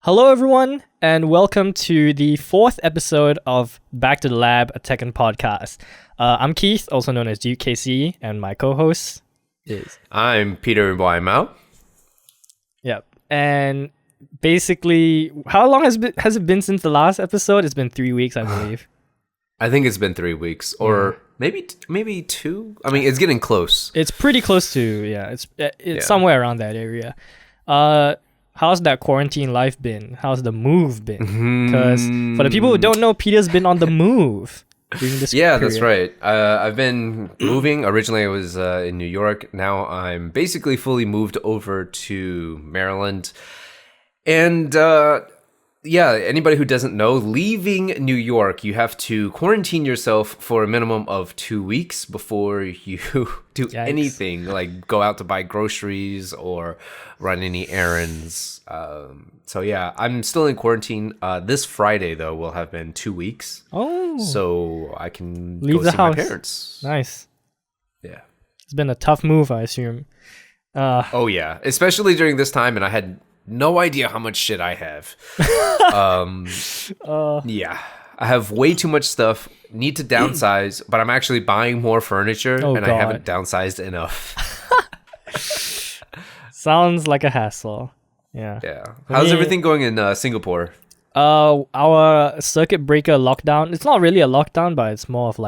Hello, everyone, and welcome to the fourth episode of Back to the Lab, a Tekken podcast. I'm Keith, also known as Duke KC, and my co-host is... I'm Peter Waimau. Yep. And basically, how long has it been since the last episode? It's been 3 weeks, I believe. I think it's been 3 weeks, or maybe 2. I mean, it's getting close. It's pretty close to, it's somewhere around that area. How's that quarantine life been? How's the move been? Because for the people who don't know, Peter's been on the move during this period. That's right. I've been moving. Originally, I was in New York. Now I'm basically fully moved over to Maryland. And anybody who doesn't know, leaving New York, you have to quarantine yourself for a minimum of 2 weeks before you do anything, like go out to buy groceries or run any errands. I'm still in quarantine. This Friday, though, will have been 2 weeks. Oh. So I can leave go the see house. My parents. Nice. Yeah. It's been a tough move, I assume. Especially during this time, and I had no idea how much shit I have. I have way too much stuff. Need to downsize, but I'm actually buying more furniture, I haven't downsized enough. Sounds like a hassle. Yeah. How's everything going in Singapore? Our circuit breaker lockdown. It's not really a lockdown, but it's more of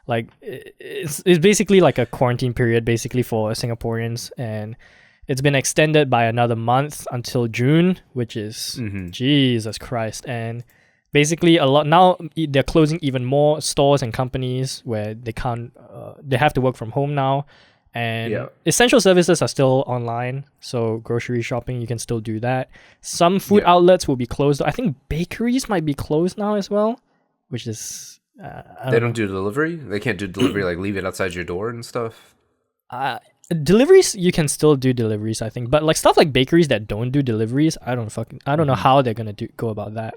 it's basically like a quarantine period, basically for Singaporeans, and it's been extended by another month until June, which is Jesus Christ. And basically a lot now they're closing even more stores and companies where they can't they have to work from home now, and essential services are still online, so grocery shopping you can still do that. Some food outlets will be closed. I think bakeries might be closed now as well, which is they don't do delivery? They can't do delivery, like leave it outside your door and stuff? Deliveries, you can still do deliveries, I think, but like stuff like bakeries that don't do deliveries, I don't know how they're gonna go about that.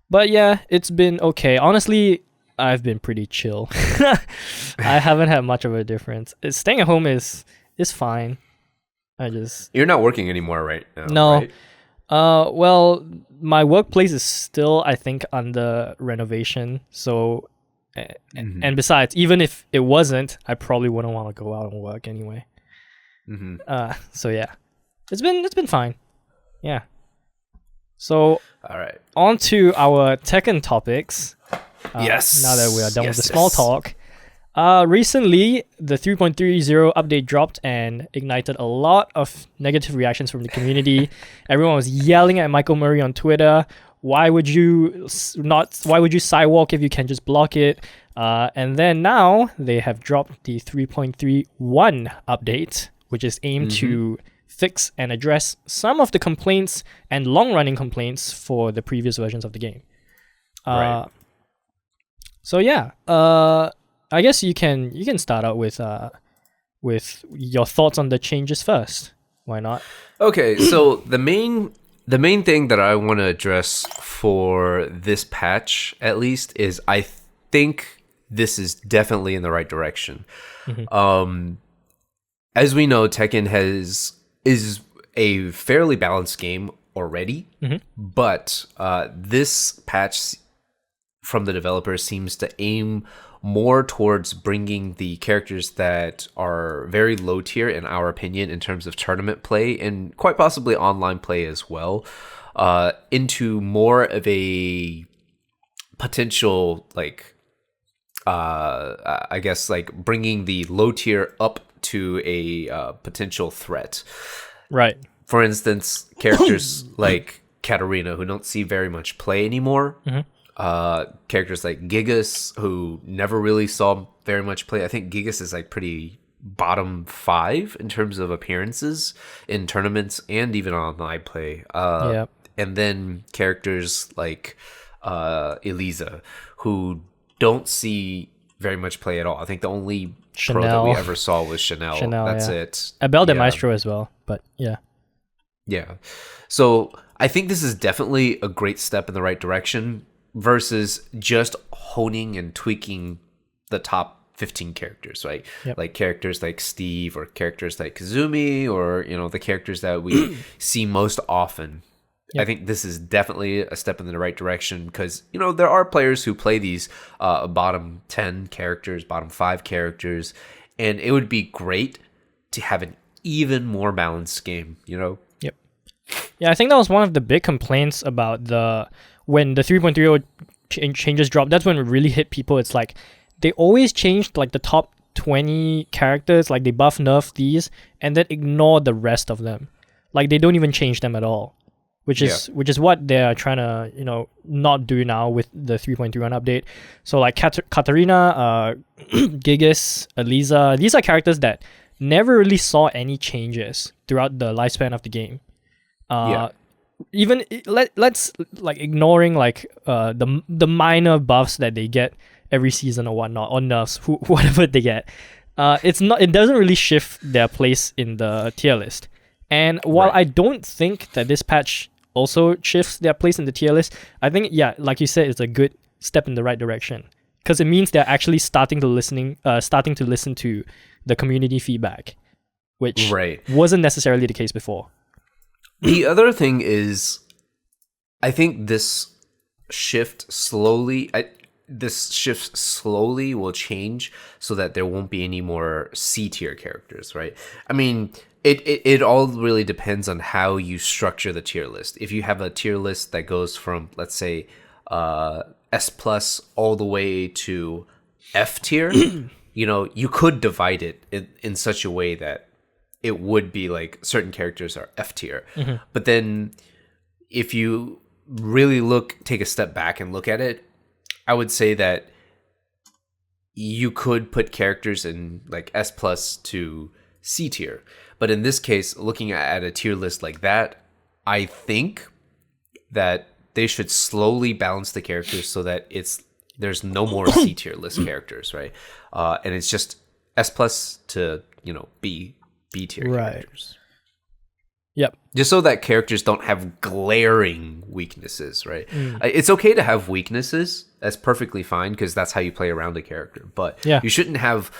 But yeah, it's been okay. Honestly, I've been pretty chill. I haven't had much of a difference. Staying at home is fine. You're not working anymore right now. No. Right? Well, my workplace is still, I think, under renovation. So, and besides, even if it wasn't, I probably wouldn't want to go out and work anyway. So yeah, it's been fine. Yeah. So, all right, on to our Tekken topics. Yes. Now that we are done with the small talk. Recently, the 3.30 update dropped and ignited a lot of negative reactions from the community. Everyone was yelling at Michael Murray on Twitter. Why would you sidewalk if you can just block it? And then now they have dropped the 3.31 update, which is aimed to fix and address some of the complaints and long-running complaints for the previous versions of the game. Right. So yeah, I guess you can start out with your thoughts on the changes first. Why not? Okay, so the main thing that I want to address for this patch, at least, is I think this is definitely in the right direction. As we know, Tekken is a fairly balanced game already, but this patch from the developer seems to aim more towards bringing the characters that are very low tier, in our opinion, in terms of tournament play and quite possibly online play as well, into more of a potential, like, I guess, like bringing the low tier up to a potential threat. Right. For instance, characters like Katarina, who don't see very much play anymore. Characters like Gigas, who never really saw very much play. I think Gigas is like pretty bottom 5 in terms of appearances in tournaments and even online play. And then characters like Elisa, who don't see very much play at all. I think the only pro that we ever saw was Chanel. That's it. Abel de Maestro as well, but yeah. Yeah. So I think this is definitely a great step in the right direction versus just honing and tweaking the top 15 characters, right? Like characters like Steve or characters like Kazumi, or, you know, the characters that we see most often I think this is definitely a step in the right direction because, there are players who play these bottom 10 characters, bottom 5 characters, and it would be great to have an even more balanced game, Yep. Yeah, I think that was one of the big complaints about when the 3.30 changes dropped. That's when it really hit people. It's like they always changed like the top 20 characters, like they buff nerf these and then ignore the rest of them. Like they don't even change them at all. Which is what they're trying to, not do now with the 3.31 update. So like Katarina, Gigas, Eliza, these are characters that never really saw any changes throughout the lifespan of the game. Even let's like ignoring like the minor buffs that they get every season or whatnot, or nerfs, whatever they get. It doesn't really shift their place in the tier list. And while I don't think that this patch also shifts their place in the tier list, I think, like you said, it's a good step in the right direction because it means they're actually starting to listen to the community feedback, which wasn't necessarily the case before. The other thing is, I think this shift slowly will change so that there won't be any more C tier characters, right? I mean, it all really depends on how you structure the tier list. If you have a tier list that goes from, let's say, S plus all the way to F tier, you could divide it in such a way that it would be like certain characters are F tier. Mm-hmm. But then if you really take a step back and look at it, I would say that you could put characters in like S plus to C tier. But in this case, looking at a tier list like that, I think that they should slowly balance the characters so that there's no more C tier list characters, right? And it's just S plus to B tier characters. Yep. Just so that characters don't have glaring weaknesses, right? It's okay to have weaknesses. That's perfectly fine because that's how you play around a character. But you shouldn't have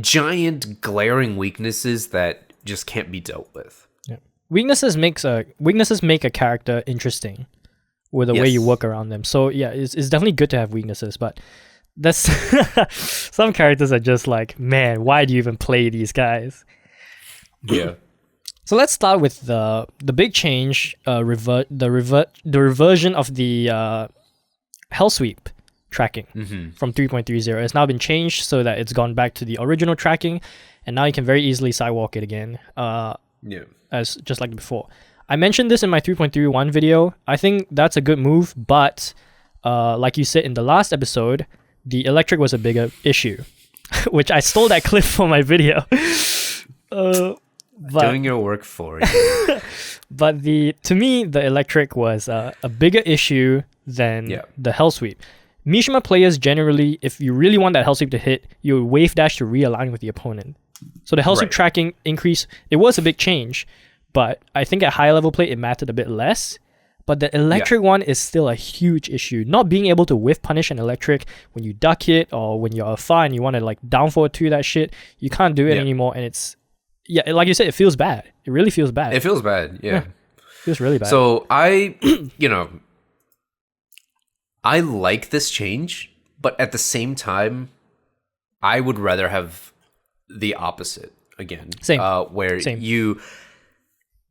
giant glaring weaknesses that just can't be dealt with. Yeah. Weaknesses make a character interesting with the way you work around them. So it's definitely good to have weaknesses, but that's some characters are just like, man, why do you even play these guys? Yeah. So let's start with the big change, the reversion of the Hell Sweep tracking from 3.30. It's now been changed so that it's gone back to the original tracking, and now you can very easily sidewalk it again. As just like before. I mentioned this in my 3.31 video. I think that's a good move, but like you said in the last episode, the electric was a bigger issue, which I stole that clip from my video. Doing your work for you. But to me, the electric was a bigger issue than the Hell Sweep. Mishima players generally, if you really want that Hell Sweep to hit, you would wave dash to realign with the opponent. So the Hell Sweep tracking increase, it was a big change, but I think at high level play it mattered a bit less. But the electric one is still a huge issue. Not being able to whiff punish an electric when you duck it or when you're afar and you want to like down forward to that shit, you can't do it anymore, and it's like you said, it feels bad. It really feels bad. It feels bad, yeah. It feels really bad. So I like this change, but at the same time, I would rather have the opposite again. Same. Where you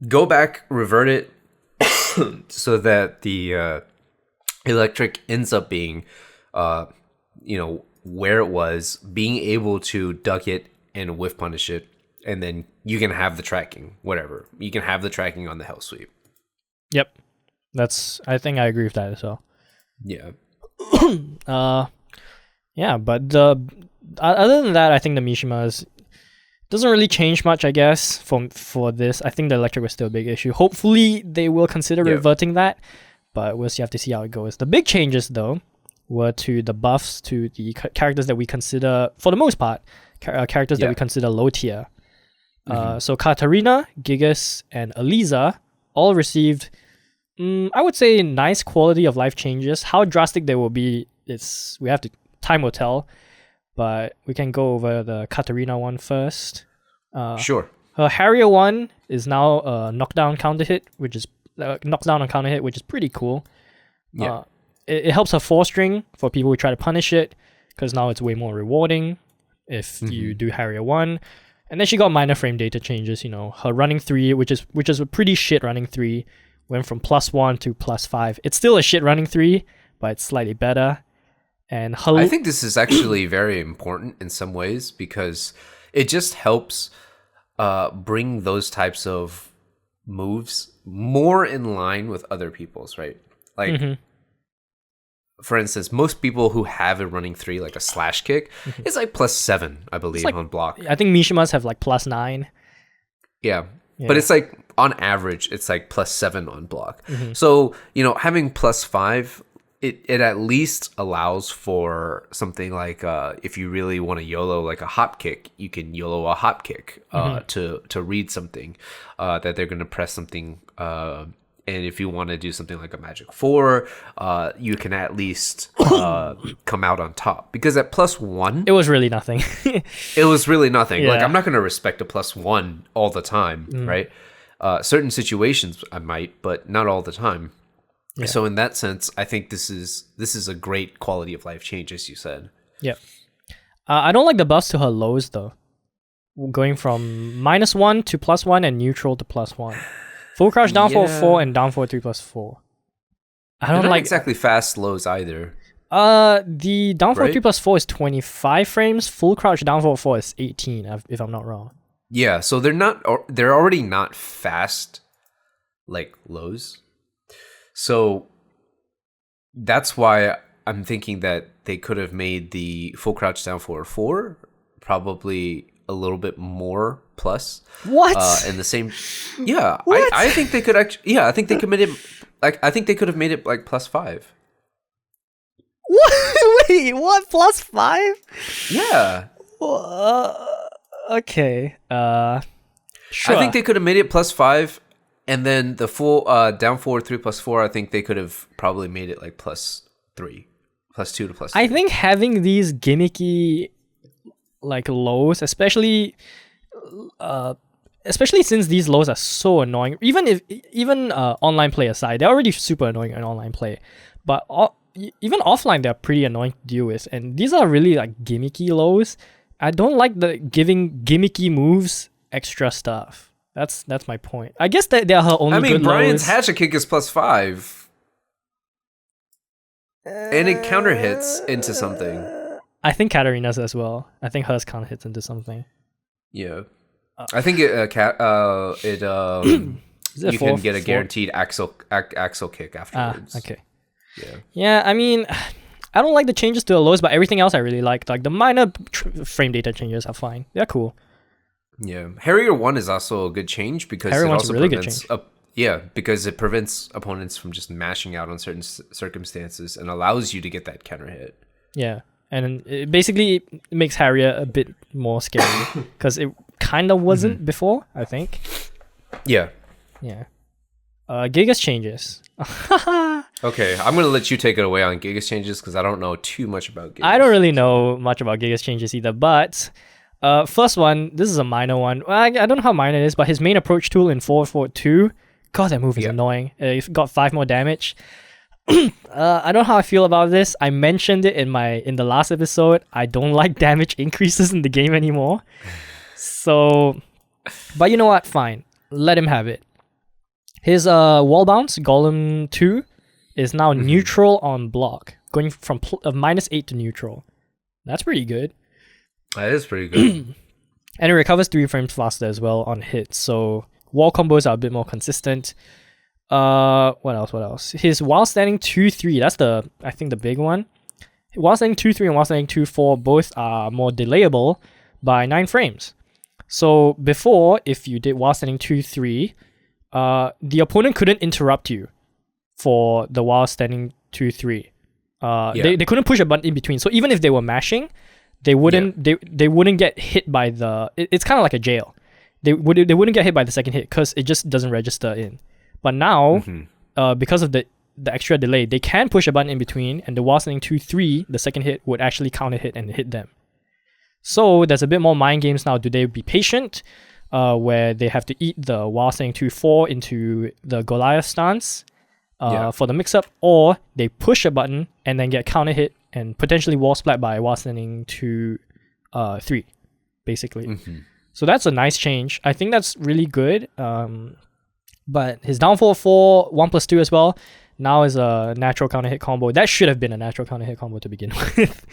go back, revert it, so that the electric ends up being, where it was, being able to duck it and whiff punish it. And then you can have the tracking, whatever. You can have the tracking on the Hell Sweep. Yep. I think I agree with that as well. Yeah. But other than that, I think the Mishimas doesn't really change much, I guess, for this. I think the electric was still a big issue. Hopefully, they will consider reverting that, but we'll have to see how it goes. The big changes, though, were to the buffs to the characters that we consider, for the most part, characters that we consider low tier. So Katarina, Gigas, and Eliza all received, I would say, nice quality of life changes. How drastic they will be, time will tell. But we can go over the Katarina one first. Sure. Her Harrier one is now a knockdown counter hit, which is knocks down on counter hit, which is pretty cool. Yeah. It helps her 4-string for people who try to punish it, because now it's way more rewarding if you do Harrier 1. And then she got minor frame data changes. Her running 3, which is a pretty shit running 3, went from +1 to +5. It's still a shit running 3, but it's slightly better. And I think this is actually very important in some ways, because it just helps bring those types of moves more in line with other people's, right? Like, for instance, most people who have a running 3, like a slash kick, is like +7, I believe, like, on block. I think Mishima's have like +9. Yeah. But it's like, on average, it's like +7 on block. So, having +5, it at least allows for something like, if you really want to YOLO like a hop kick, you can YOLO a hop kick to read something that they're going to press something. And if you want to do something like a Magic 4, you can at least come out on top. Because at +1... It was really nothing. It was really nothing. Yeah. Like, I'm not going to respect a +1 all the time, right? Certain situations I might, but not all the time. Yeah. So in that sense, I think this is a great quality of life change, as you said. Yeah. I don't like the buffs to her lows, though. Going from -1 to +1 and neutral to +1. Full crouch down forward 4 and down forward 3+4. I don't like exactly fast lows either. The down forward 3+4 is 25 frames. Full crouch down forward 4 is 18, if I'm not wrong. Yeah, so they're already not fast like lows. So that's why I'm thinking that they could have made the full crouch down forward 4 probably a little bit more plus. What? And the same. Yeah, What? I think they could actually. Yeah, I think they could made it. Like, I think they could have made it like +5. What? Wait, what? +5? Yeah. Okay. Sure. I think they could have made it +5. And then the full down forward 3+4, I think they could have probably made it like +3, +2 to +3. I think having these gimmicky like lows, especially since these lows are so annoying. Even online play aside, they're already super annoying in online play, but even offline they're pretty annoying to deal with. And these are really like gimmicky lows. I don't like the giving gimmicky moves extra stuff. That's my point. I guess that they're her only good Brian's lows. hatchet kick is +5. And it counter hits into something. I think Katarina's as well. I think hers counter hits into something. Yeah. I think you can get a guaranteed axle kick afterwards. Okay. Yeah. Yeah, I mean, I don't like the changes to the lows, but everything else I really like. Like the minor frame data changes are fine. They're cool. Yeah, Harrier 1 is also a good change because Harrier it 1's also a really good prevents change. because it prevents opponents from just mashing out on certain circumstances and allows you to get that counter hit. Yeah, and it basically makes Harrier a bit more scary because it kind of wasn't before, I think. Yeah. Yeah. Gigas changes. Okay, I'm gonna let you take it away on Gigas changes because I don't know too much about Gigas. I don't really know much about Gigas changes either, but first one, this is a minor one. I don't know how minor it is, but his main approach tool in 4-4-2, God, that move is annoying. It got 5 more damage. I don't know how I feel about this. I mentioned it in the last episode. I don't like damage increases in the game anymore. So, but you know what? Fine. Let him have it. His wall bounce, Golem 2, is now neutral on block, going from -8 to neutral. That's pretty good. That is pretty good. And it recovers 3 frames faster as well on hits, so wall combos are a bit more consistent. What else? His while standing 2-3, that's I think the big one. While standing 2-3 and while standing 2-4 both are more delayable by 9 frames. So before, if you did while standing 2-3, the opponent couldn't interrupt you for the while standing 2-3. They couldn't push a button in between. So even if they were mashing, they wouldn't they wouldn't get hit by the. It's kind of like a jail. They wouldn't get hit by the second hit because it just doesn't register in. But now, because of the extra delay, they can push a button in between, and the while standing 2-3, the second hit would actually counter hit and hit them. So there's a bit more mind games now. Do they be patient? where they have to eat the while staying 2-4 into the Goliath stance for the mix-up, or they push a button and then get counter hit and potentially wall splat by while standing 2-3, basically. Mm-hmm. So that's a nice change. I think that's really good. But his downfall 4, 1+2 as well, now is a natural counter hit combo. That should have been a natural counter hit combo to begin with.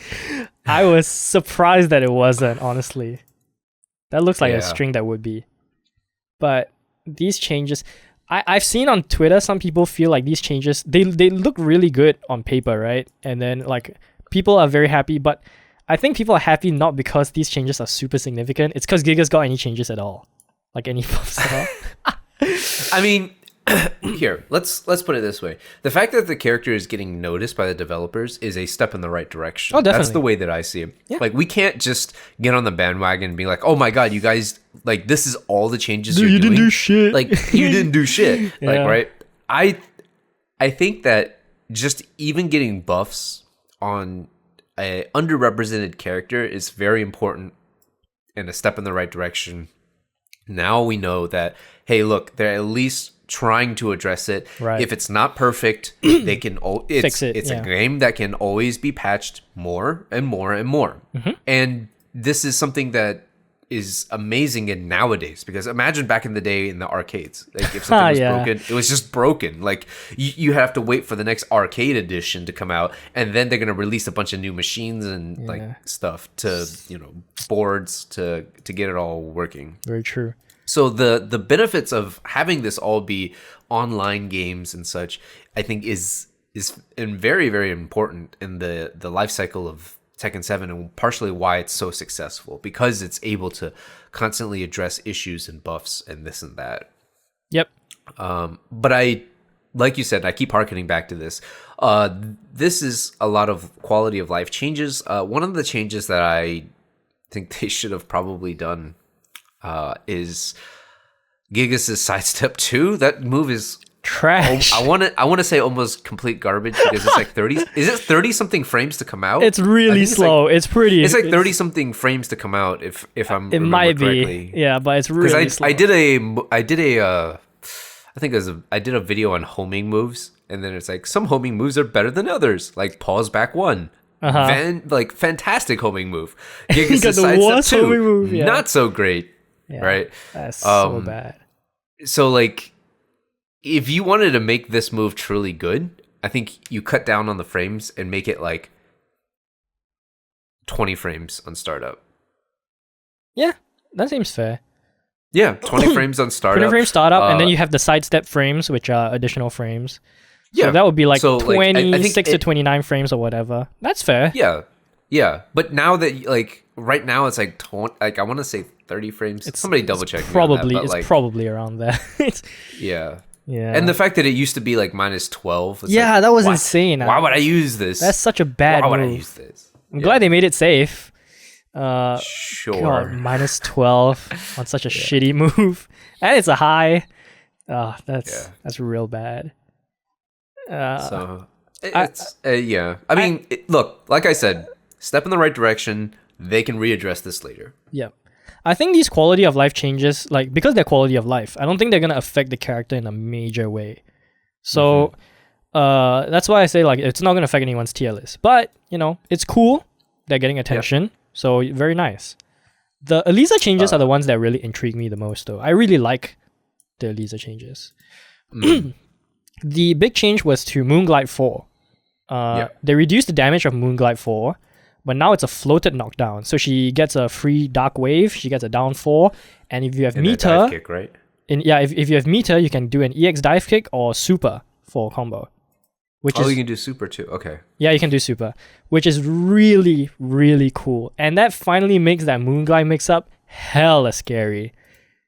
I was surprised that it wasn't, honestly. That looks like a string that would be. But these changes, I've seen on Twitter, some people feel like these changes, they look really good on paper, right? And then like people are very happy, but I think people are happy not because these changes are super significant. It's because Giga's got any changes at all. Like any buffs at all. I mean, here, let's put it this way. The fact that the character is getting noticed by the developers is a step in the right direction. Oh, definitely. That's the way that I see it. Yeah. Like, we can't just get on the bandwagon and be like, oh my god, you guys, like, this is all the changes Dude, you're you doing. didn't do shit. Like, you didn't do shit. Yeah. Like, right? I think that just even getting buffs on a underrepresented character is very important and a step in the right direction. Now we know that, hey, look, they're at least trying to address it. Right. If it's not perfect, they can Fix it. It's a game that can always be patched more and more and more. Mm-hmm. And this is something that is amazing in nowadays, because imagine back in the day in the arcades, like if something was broken, it was just broken. Like you have to wait for the next arcade edition to come out, and then they're gonna release a bunch of new machines and like stuff to, you know, boards to get it all working. Very true. So the benefits of having this all be online games and such, I think is very, very important in the life cycle of Tekken 7, and partially why it's so successful, because it's able to constantly address issues and buffs and this and that. Yep. But like you said, I keep harkening back to this. This is a lot of quality of life changes. One of the changes that I think they should have probably done is Gigas' sidestep 2. That move is trash. I want to say almost complete garbage, because it's like 30. Is it 30 something frames to come out? It's really slow. It's pretty. It's like 30 something frames to come out. If I'm it might correctly. be. Yeah, but it's really slow. I did a video on homing moves, and then it's like some homing moves are better than others, like pause back 1. Fantastic homing move. Gigas' sidestep 2, homing move, not so great. Yeah, right? That's so bad. So like, if you wanted to make this move truly good, I think you cut down on the frames and make it like 20 frames on startup. Yeah, that seems fair. Yeah, 20 frames on startup. 20 frames startup, and then you have the sidestep frames, which are additional frames. So that would be like 26 to 29 frames or whatever. That's fair. Yeah. But now that like right now it's like I want to say 30 frames. Somebody double check. Probably it's probably around there. Yeah. Yeah. And the fact that it used to be like minus 12. That was insane. Why would I use this? That's such a bad move. Why would I use this? I'm glad they made it safe. Sure. God, minus 12 on such a shitty move. And it's a high. Oh, that's real bad. I mean, look, like I said, step in the right direction. They can readdress this later. Yeah. I think these quality of life changes, like, because they're quality of life, I don't think they're going to affect the character in a major way. So, that's why I say, like, it's not going to affect anyone's tier list. But, you know, it's cool. They're getting attention. So, very nice. The Eliza changes are the ones that really intrigue me the most, though. I really like the Eliza changes. The big change was to Moonglide 4. They reduced the damage of Moonglide 4, but now it's a floated knockdown. So she gets a free Dark Wave, she gets a down 4, and if you have meter... dive kick, right? If you have meter, you can do an EX dive kick or super for a combo. You can do super too, okay. Yeah, you can do super, which is really, really cool. And that finally makes that Moonglide mix-up hella scary.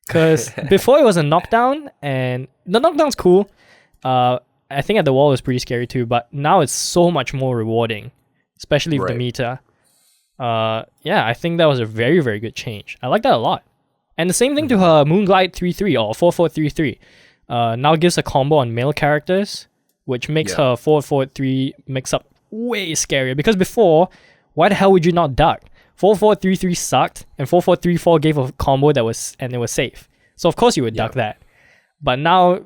Because before it was a knockdown, and the knockdown's cool. I think at the wall is pretty scary too, but now it's so much more rewarding, especially with the meter. I think that was a very, very good change. I like that a lot. And the same thing to her Moonglide 3-3 or 4-4-3-3. Now gives a combo on male characters, which makes her 4-4-3 mix up way scarier. Because before, why the hell would you not duck? 4433 sucked, and 4434 gave a combo that was safe. So of course you would duck that. But now,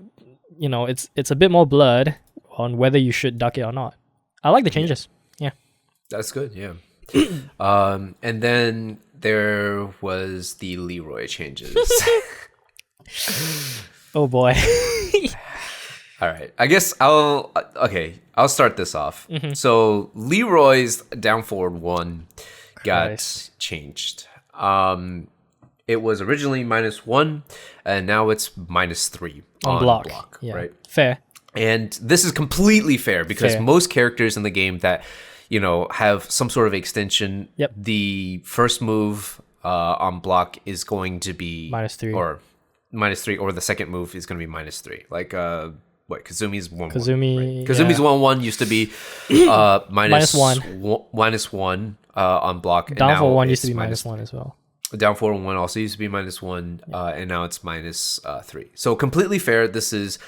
it's a bit more blurred on whether you should duck it or not. I like the changes. Yeah. That's good, yeah. And then there was the Leroy changes. Oh boy. All right. I guess I'll start this off. So Leroy's down forward 1 got changed. It was originally -1, and now it's -3 on block. Yeah. Right? Fair. And this is completely fair because most characters in the game that have some sort of extension, the first move on block is going to be -3 or -3, or the second move is going to be -3. Like Kazumi's 1-1. Kazumi's 1-1 used to be -1 on block. Down for 1 used to be -1 as well. Down 4-1 also used to be -1, and now it's -3. So completely fair. This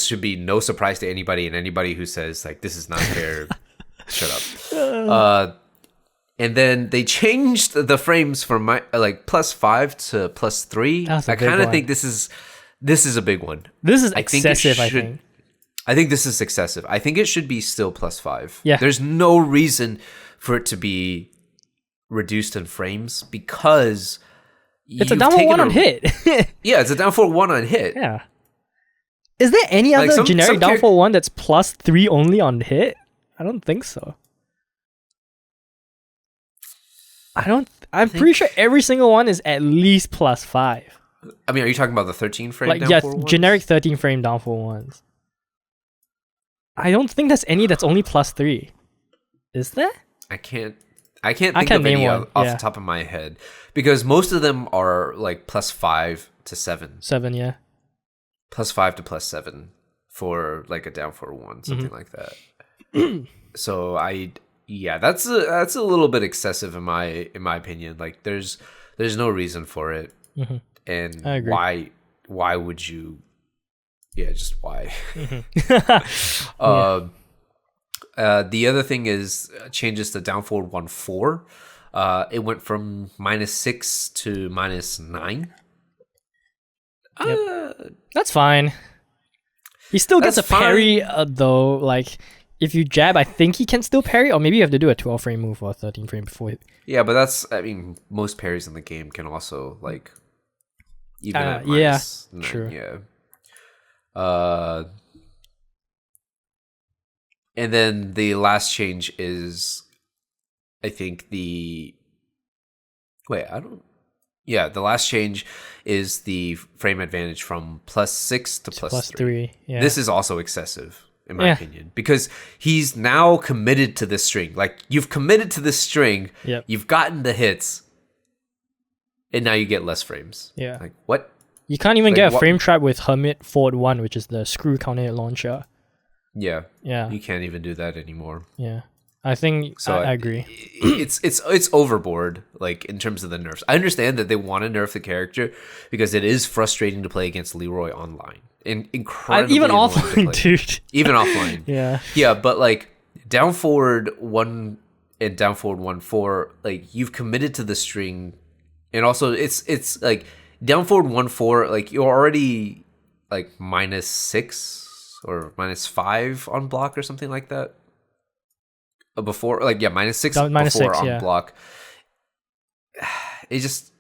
should be no surprise to anybody, and anybody who says like this is not fair, shut up. And then they changed the frames from +5 to +3. I kind of think this is a big one. This is excessive. I think this is excessive. I think it should be still +5. Yeah. There's no reason for it to be reduced in frames because it's a down for 1 on hit. Yeah, it's a down for 1 on hit. Yeah. Is there any other generic down for 1 that's +3 only on hit? I don't think so. I'm pretty sure every single one is at least +5. I mean, are you talking about the 13 frame down for ones? Generic 13 frame down for ones. I don't think there's any that's only +3. Is there? I can't think of any off the top of my head because most of them are like +5 to 7. 7, yeah. +5 to +7 for like a down for 1, something like that. So that's a little bit excessive in my opinion. Like there's no reason for it, and I agree. why would you? Yeah, just why? The other thing is changes to down forward 1-4. It went from -6 to -9. That's fine. He still gets a parry though. Like if you jab, I think he can still parry, or maybe you have to do a 12 frame move or a 13 frame before. Yeah, but most parries in the game can also like even at -9, true. Yeah. And then the last change is, I think the last change is the frame advantage from +6 to +3. Yeah. This is also excessive, in my opinion, because he's now committed to this string. Like, you've committed to this string, you've gotten the hits, and now you get less frames. Yeah. Like, what? You can't even get a frame trap with Hermit Forward 1, which is the screw counter hit launcher. Yeah. Yeah. You can't even do that anymore. Yeah. I think so. I agree. It's overboard, like in terms of the nerfs. I understand that they want to nerf the character because it is frustrating to play against Leroy online. Incredibly even annoying offline, dude. Even offline. Yeah, but like down forward 1 and down forward 1-4, like you've committed to the string, and also it's like down forward 1-4, like you're already like -6 or -5 on block or something like that. Before, like, -6 before on block. It just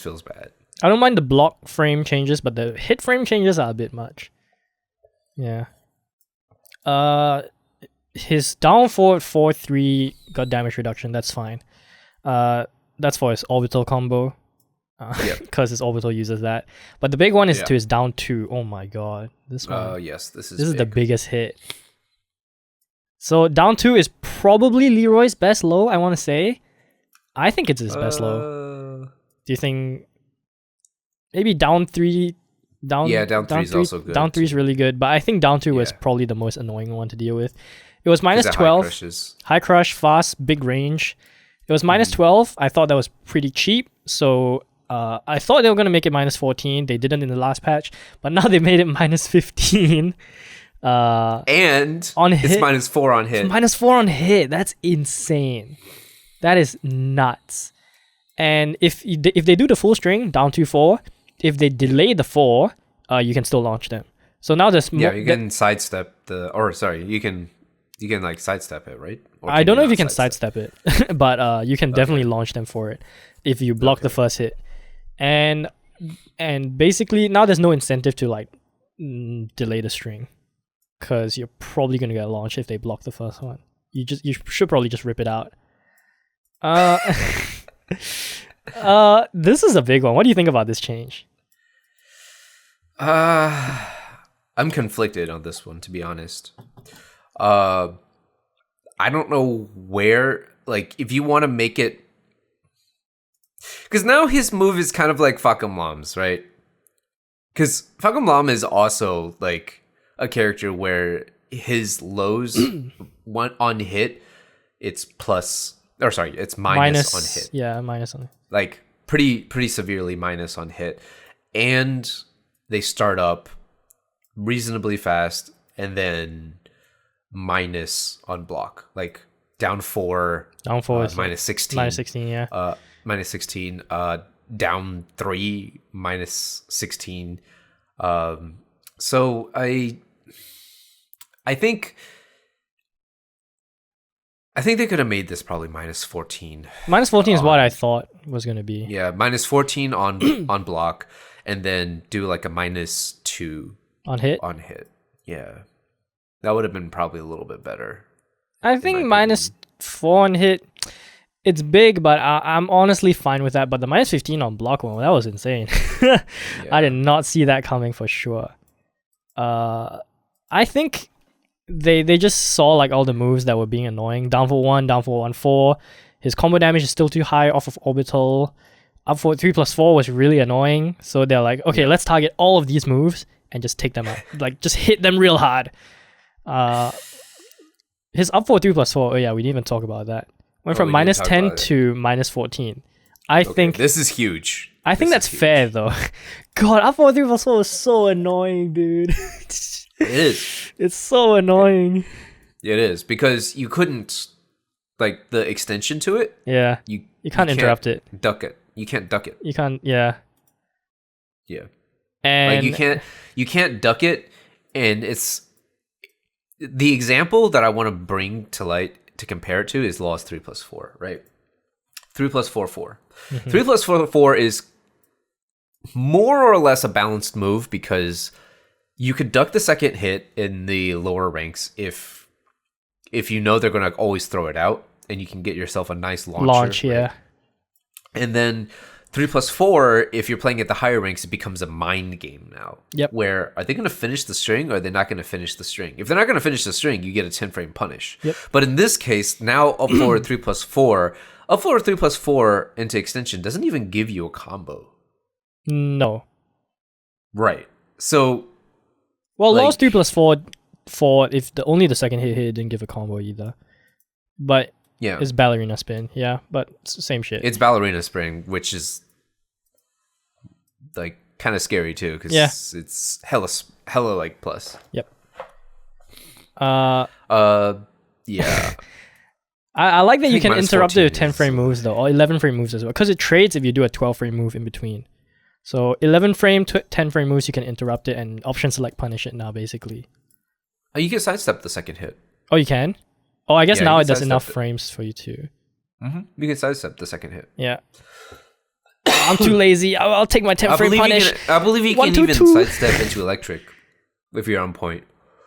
feels bad. I don't mind the block frame changes, but the hit frame changes are a bit much. Yeah. His down forward 4-3 got damage reduction. That's fine. That's for his orbital combo. Because his orbital uses that. But the big one is to his down 2. Oh my god. This one. Yes, this is the biggest hit. So down 2 is probably Leroy's best low, I want to say. I think it's his best low. Do you think maybe down 3 down 3 is also good. Down 3 is really good, but I think down 2 was probably the most annoying one to deal with. It was -12. High crush, fast, big range. It was -12. I thought that was pretty cheap, so I thought they were going to make it -14. They didn't in the last patch, but now they made it -15. And on hit, it's -4 on hit. It's -4 on hit. That's insane. That is nuts. And if they do the full string down to 4, if they delay the 4, you can still launch them. So now there's you can sidestep you can like sidestep it, right? Or I don't know if you can sidestep it, but you can definitely launch them for it if you block the first hit. And basically now there's no incentive to like delay the string, because you're probably gonna get launched if they block the first one. You should probably just rip it out. This is a big one. What do you think about this change? I'm conflicted on this one, to be honest. I don't know where, like, if you want to make it, because now his move is kind of like Fakum Lam's, right? Because Fakum Lam is also like a character where his lows on hit, it's minus on hit. Yeah, minus on hit. Like pretty severely minus on hit, and they start up reasonably fast, and then minus on block, like down 4 is minus 16, yeah, minus 16, down 3 minus 16. So I think they could have made this probably minus 14. Minus 14 is what I thought was going to be. Yeah, minus 14 on block, and then do like a minus 2 on hit. Yeah. That would have been probably a little bit better. I think minus 4 on hit, it's big, but I'm honestly fine with that. But the minus 15 on block one, that was insane. Yeah. I did not see that coming for sure. I think they just saw like all the moves that were being annoying. Down for 1, down for 1/4. His combo damage is still too high off of orbital. Up for 3+4 was really annoying. So they're like, okay, let's target all of these moves and just take them out. Like, just hit them real hard. His up for 3+4, oh yeah, we didn't even talk about that. Went from minus 10 to minus 14. I think this is huge. I think that's fair though. God, up for 3+4 was so annoying, dude. It is. It's so annoying. It is, because you couldn't, like, the extension to it. Yeah. You can't interrupt it. Duck it. You can't duck it. You can't. Yeah. Yeah. And like you can't duck it, and it's the example that I want to bring to light to compare it to is Law's 3+4, right? 3+4 4. 3+4 4 is more or less a balanced move, because you could duck the second hit in the lower ranks if you know they're going to always throw it out, and you can get yourself a nice launcher. Yeah. Right? And then 3+4, if you're playing at the higher ranks, it becomes a mind game now. Yep. Where are they going to finish the string, or are they not going to finish the string? If they're not going to finish the string, you get a 10-frame punish. Yep. But in this case, now up forward 3+4, up forward 3+4 into extension doesn't even give you a combo. No. Right. So, well, like, Law's 3+4 if only the second hit didn't give a combo either. But yeah, it's ballerina spin, yeah, but it's same shit. It's ballerina spin, which is like kind of scary too, because it's hella like plus. Yep. Yeah. I like that you can interrupt it with 10-frame moves though, or 11-frame moves as well, because it trades if you do a 12-frame move in between. So 11-frame to 10-frame moves, you can interrupt it and option select punish it now, basically. Oh, you can sidestep the second hit. Oh, you can? Oh, I guess now it does enough frames for you to. You can sidestep the second hit. Yeah. I'm too lazy. I'll take my 10-frame punish. I believe you can even sidestep into electric if you're on point.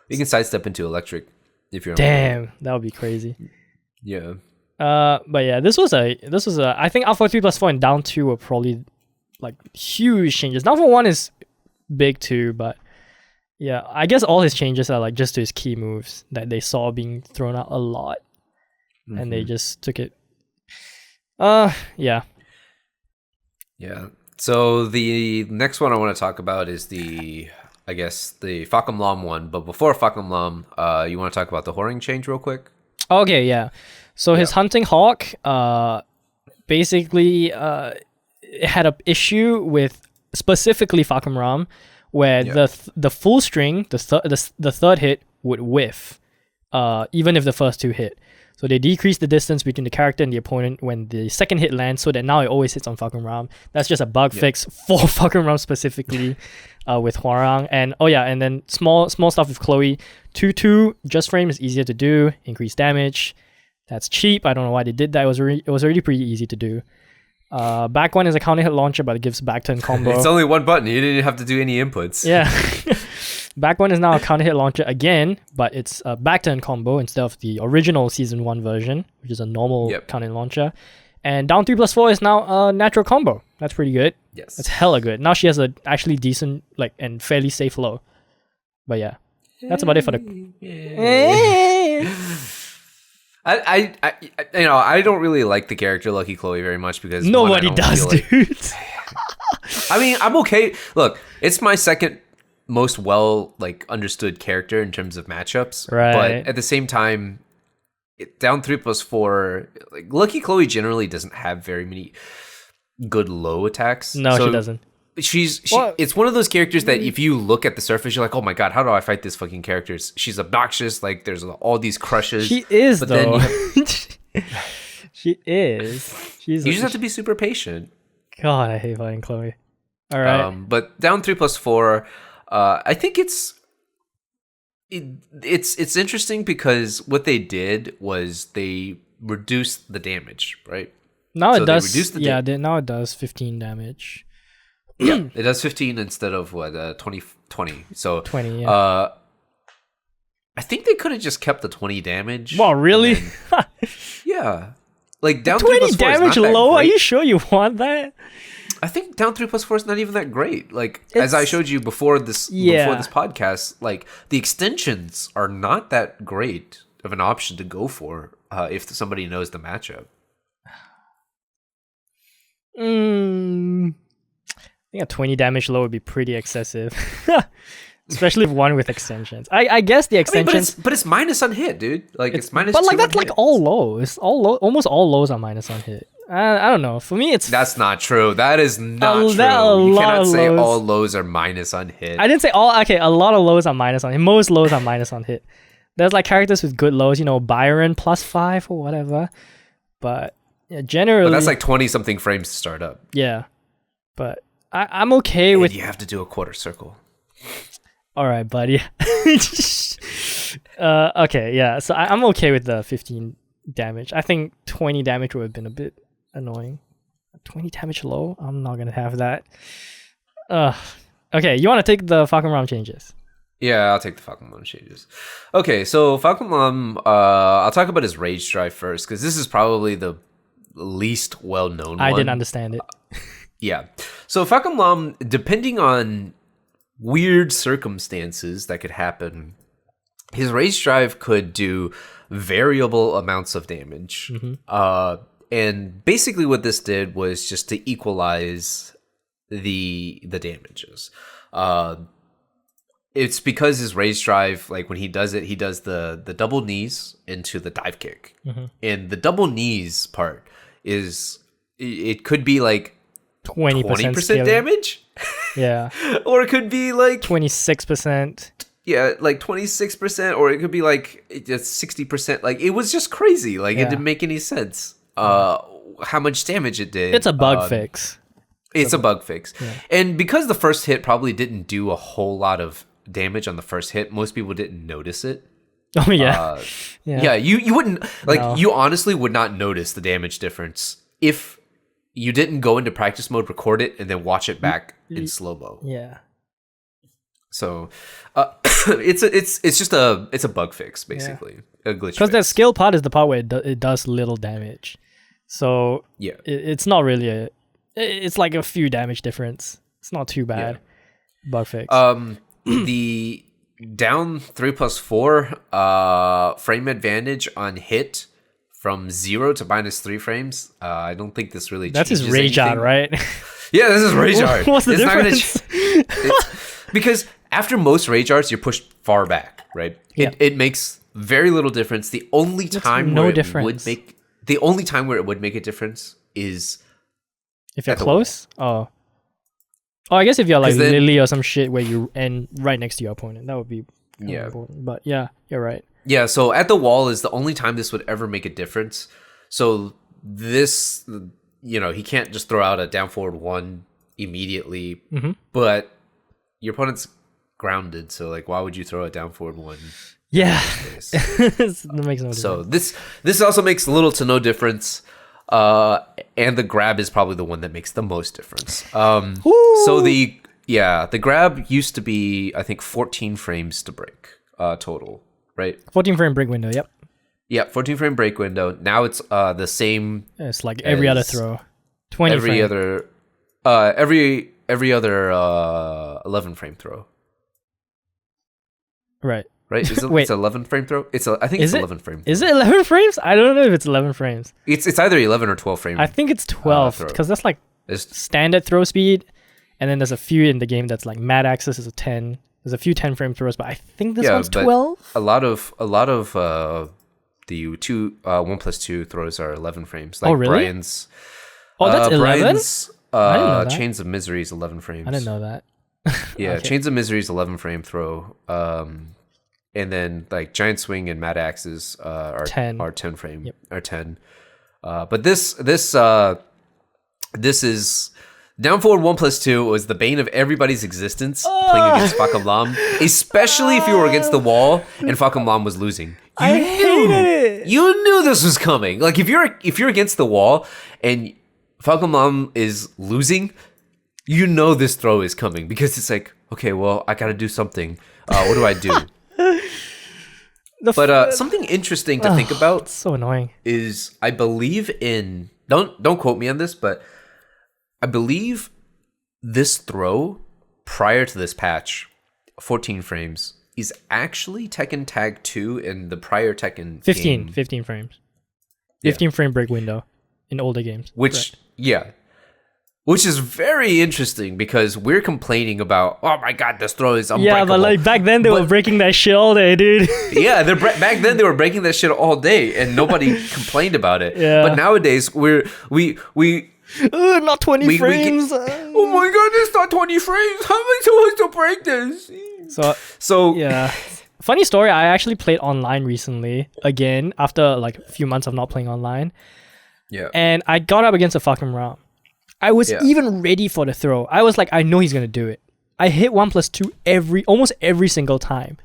You can sidestep into electric if you're on point. Damn, that would be crazy. Yeah. But yeah, this was a I think up for 3+4 and down 2 were probably like huge changes. Down for 1 is big too, but yeah, I guess all his changes are like just to his key moves that they saw being thrown out a lot, and they just took it. Yeah. Yeah. So the next one I want to talk about is the Fakum Lam one. But before Fakum Lam, you want to talk about the whoring change real quick? Okay, yeah. So his hunting hawk, basically, it had an issue with specifically Fakum Ram, where the full string, the third hit would whiff, even if the first 2 hit. So they decrease the distance between the character and the opponent when the second hit lands, so that now it always hits on Falcon Ram. That's just a bug fix for Falcon Ram specifically, with Hwarang. And and then small stuff with Chloe. 2/2 just frame is easier to do. Increase damage. That's cheap. I don't know why they did that. It was already pretty easy to do. Back one is a counter hit launcher, but it gives back turn combo. It's only one button. You didn't have to do any inputs. Yeah. Back one is now a counter hit launcher again, but it's a back turn combo instead of the original season 1 version, which is a normal counter hit launcher. And down 3+4 is now a natural combo. That's pretty good. Yes. That's hella good. Now she has a actually decent and fairly safe low. But yeah. That's about it for the I don't really like the character Lucky Chloe very much because nobody does, dude. I mean, I'm okay. Look, it's my second most understood character in terms of matchups. Right. But at the same time, down 3+4, Lucky Chloe generally doesn't have very many good low attacks. No, she doesn't. It's one of those characters that if you look at the surface, you're like, oh my god, how do I fight this fucking character? She's obnoxious. Like there's all these crushes. She is, though. She is. You just have to be super patient. God, I hate fighting Chloe. All right. But down 3+4, I think it's interesting because what they did was they reduced the damage, right? Now it does. Now it does 15 damage. Yeah, it does 15 instead of 20. So 20. Yeah. I think they could have just kept the 20 damage. Wow, really? Yeah, like down 20 damage low. Are you sure you want that? I think down 3+4 is not even that great. Like as I showed you before this podcast, like the extensions are not that great of an option to go for if somebody knows the matchup. I think a 20 damage low would be pretty excessive. Especially if one with extensions. I guess the extensions... but it's minus on hit, dude. Like it's minus but 2 that's on hit. all lows. Almost all lows are minus on hit. I don't know. For me, it's... That's not true. That is not true. You cannot say all lows are minus on hit. I didn't say all... Okay, a lot of lows are minus on hit. Most lows are minus on hit. There's characters with good lows, Byron +5 or whatever. But generally... But that's 20-something frames to start up. Yeah. But I'm okay with... You have to do a quarter circle. All right, buddy. Okay, yeah. So I'm okay with the 15 damage. I think 20 damage would have been a bit annoying. 20 damage low? I'm not gonna have that. Okay, you want to take the Falcon Ram changes? Yeah, I'll take the Falcon Ram changes. Okay, so Falcon Ram, I'll talk about his Rage Drive first, because this is probably the least well-known one. I didn't understand it. Yeah. So Falcon Ram, depending on weird circumstances that could happen, his Rage Drive could do variable amounts of damage. Mm-hmm. And basically what this did was just to equalize the damages. It's because his Rage Drive, when he does it, he does the double knees into the dive kick. Mm-hmm. And the double knees part it could be 20% damage. Yeah. Or it could be 26%. Yeah, 26%, or it could be just 60%. It was just crazy. It didn't make any sense. How much damage it did. It's a bug fix. It's a bug fix. Yeah. And because the first hit probably didn't do a whole lot of damage on the first hit, most people didn't notice it. Oh yeah. Yeah, you wouldn't no. You honestly would not notice the damage difference if you didn't go into practice mode, record it, and then watch it back in slow-mo. Yeah. So it's just a bug fix, basically. A glitch. Because that skill part is the part where it does little damage. So yeah, it's not really it's a few damage difference. It's not too bad. Yeah. Bug fix. The down 3+4 frame advantage on hit from 0 to -3 frames. I don't think this really That's changes his rage anything. art, right? Yeah, this is rage art. What's the difference? Because after most rage arts, you're pushed far back, right? Yeah. It makes very little difference. The only time where it would make a difference is if you're close. Oh, I guess if you're Lily or some shit where you end right next to your opponent, that would be important. But yeah, you're right. Yeah, so at the wall is the only time this would ever make a difference. So this, he can't just throw out a down forward 1 immediately, but your opponent's grounded, so like why would you throw a down forward 1? Yeah. That makes no difference. So this also makes little to no difference. And the grab is probably the one that makes the most difference. So the grab used to be, I think, 14 frames to break total, right? 14 frame break window, yep. Yeah, 14 frame break window. Now it's the same. It's like every other throw. 20 every frame. every other 11 frame throw. Right. Right? Wait. It's 11 frame throw? I think it's 11 frame. Is it 11 frames? I don't know if it's 11 frames. It's either 11 or 12 frame. I think it's 12 because that's like standard throw speed, and then there's a few in the game that's like mad axis is a 10. There's a few 10 frame throws, but I think this one's 12. A lot of the 1+2 throws are 11 frames. Like really? Brian's. That's 11. Brian's I didn't know that. Chains of Misery is 11 frames. I didn't know that. Yeah, Okay. Chains of Misery is 11 frame throw. And then like Giant Swing and Mad Axes are 10. Are 10 frame. Yep. Are 10. But this is down forward 1+2 was the bane of everybody's existence playing against Fakam Lam, especially if you were against the wall and Fakam Lam was losing. I hated it. You knew this was coming. Like if you're against the wall and Fakam Lam is losing, you know this throw is coming because it's like, okay, well, I got to do something. What do I do? But something interesting to think about So annoying. is I believe in don't quote me on this, but I believe this throw prior to this patch, 14 frames, is actually Tekken Tag 2 in the prior Tekken 15 game. 15 frames. 15 frame break window in older games. Which which is very interesting because we're complaining about, oh my god, this throw is unbreakable. Yeah, but like back then they were breaking that shit all day, dude. Yeah, back then they were breaking that shit all day and nobody complained about it. Yeah. But nowadays we Not 20 frames. oh my god, it's not 20 frames. How am I supposed to break this? So yeah. Funny story, I actually played online recently again after like a few months of not playing online. Yeah. And I got up against a fucking Ram. I was even ready for the throw. I was like, I know he's gonna do it. I hit 1+2 almost every single time.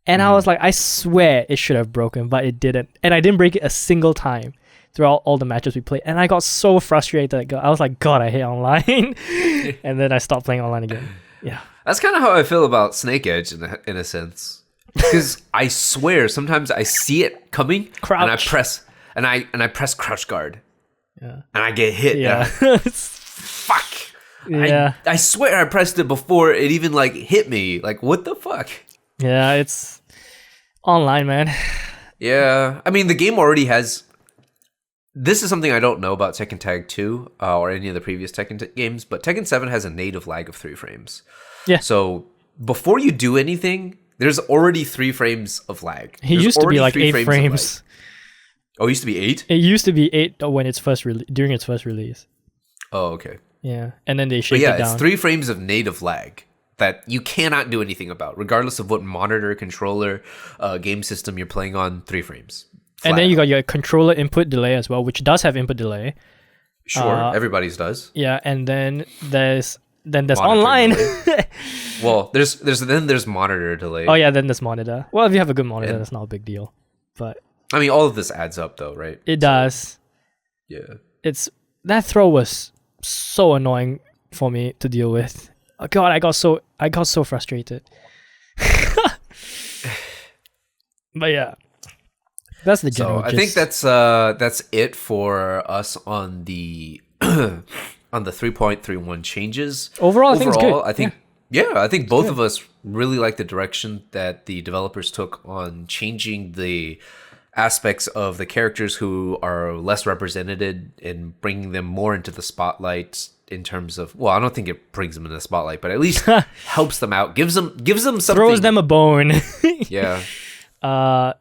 And I was like, I swear it should have broken, but it didn't. And I didn't break it a single time throughout all the matches we played. And I got so frustrated. I was like, God, I hate online. And then I stopped playing online again. Yeah. That's kind of how I feel about Snake Edge in a sense. Because I swear sometimes I see it coming and I press crouch guard. Yeah. And I get hit. Yeah. Fuck. Yeah. I swear I pressed it before it even like hit me. Like what the fuck? Yeah, it's online, man. Yeah. I mean the game already has. This is something I don't know about Tekken Tag 2 or any of the previous Tekken games, but Tekken 7 has a native lag of 3 frames. Yeah. So before you do anything, there's already 3 frames of lag. He used to be like 8 frames. Oh, it used to be 8? It used to be 8 when it's during its first release. Oh, okay. Yeah, and then they shaved But it down. it's 3 frames of native lag that you cannot do anything about, regardless of what monitor, controller, game system you're playing on. 3 frames. And then you got your controller input delay as well, which does have input delay. Sure, everybody's does. Yeah, and then there's Monitor online. Well, there's monitor delay. Oh yeah, then there's monitor. Well, if you have a good monitor, that's not a big deal. But I mean, all of this adds up, though, right? it does. Yeah. That throw was so annoying for me to deal with. Oh God, I got so frustrated. But yeah, that's the general. So I think that's it for us on the on the 3.31 changes. Overall, I think it's good. I think I think both of us really like the direction that the developers took on changing the aspects of the characters who are less represented and bringing them more into the spotlight in terms of, well, I don't think it brings them into the spotlight, but at least helps them out, gives them something. Throws them a bone. Yeah.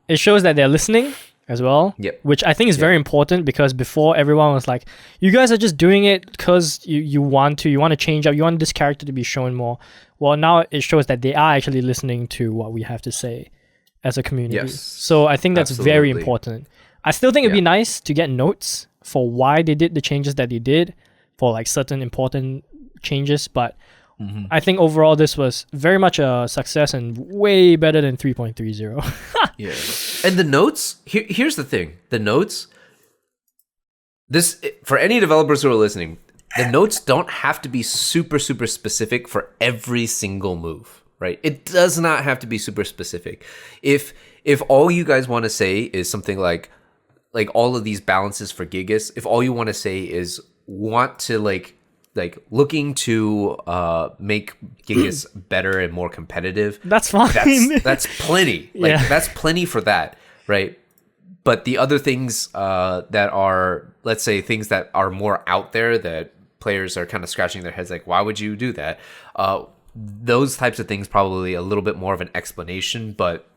It shows that they're listening as well. Yep. Which I think is very important because before everyone was like, you guys are just doing it because you want to change up, you want this character to be shown more. Well, now it shows that they are actually listening to what we have to say. as a community. Yes, So I think that's very absolutely. important. I still think it'd be Yeah. nice to get notes for why they did the changes that they did for like certain important changes, but Mhm. I think overall this was very much a success and way better than 3.30. Yeah. And the notes, here's the thing. The notes, this for any developers who are listening, the notes don't have to be super specific for every single move, right? It does not have to be super specific. If all you guys want to say is something like all of these balances for Gigas, if all you want to say is want to like looking to make Gigas better and more competitive, That's fine. that's plenty. Like Yeah. that's plenty for that, right? But the other things that are, let's say, things that are more out there that players are kind of scratching their heads, like, why would you do that? Those types of things probably a little bit more of an explanation. But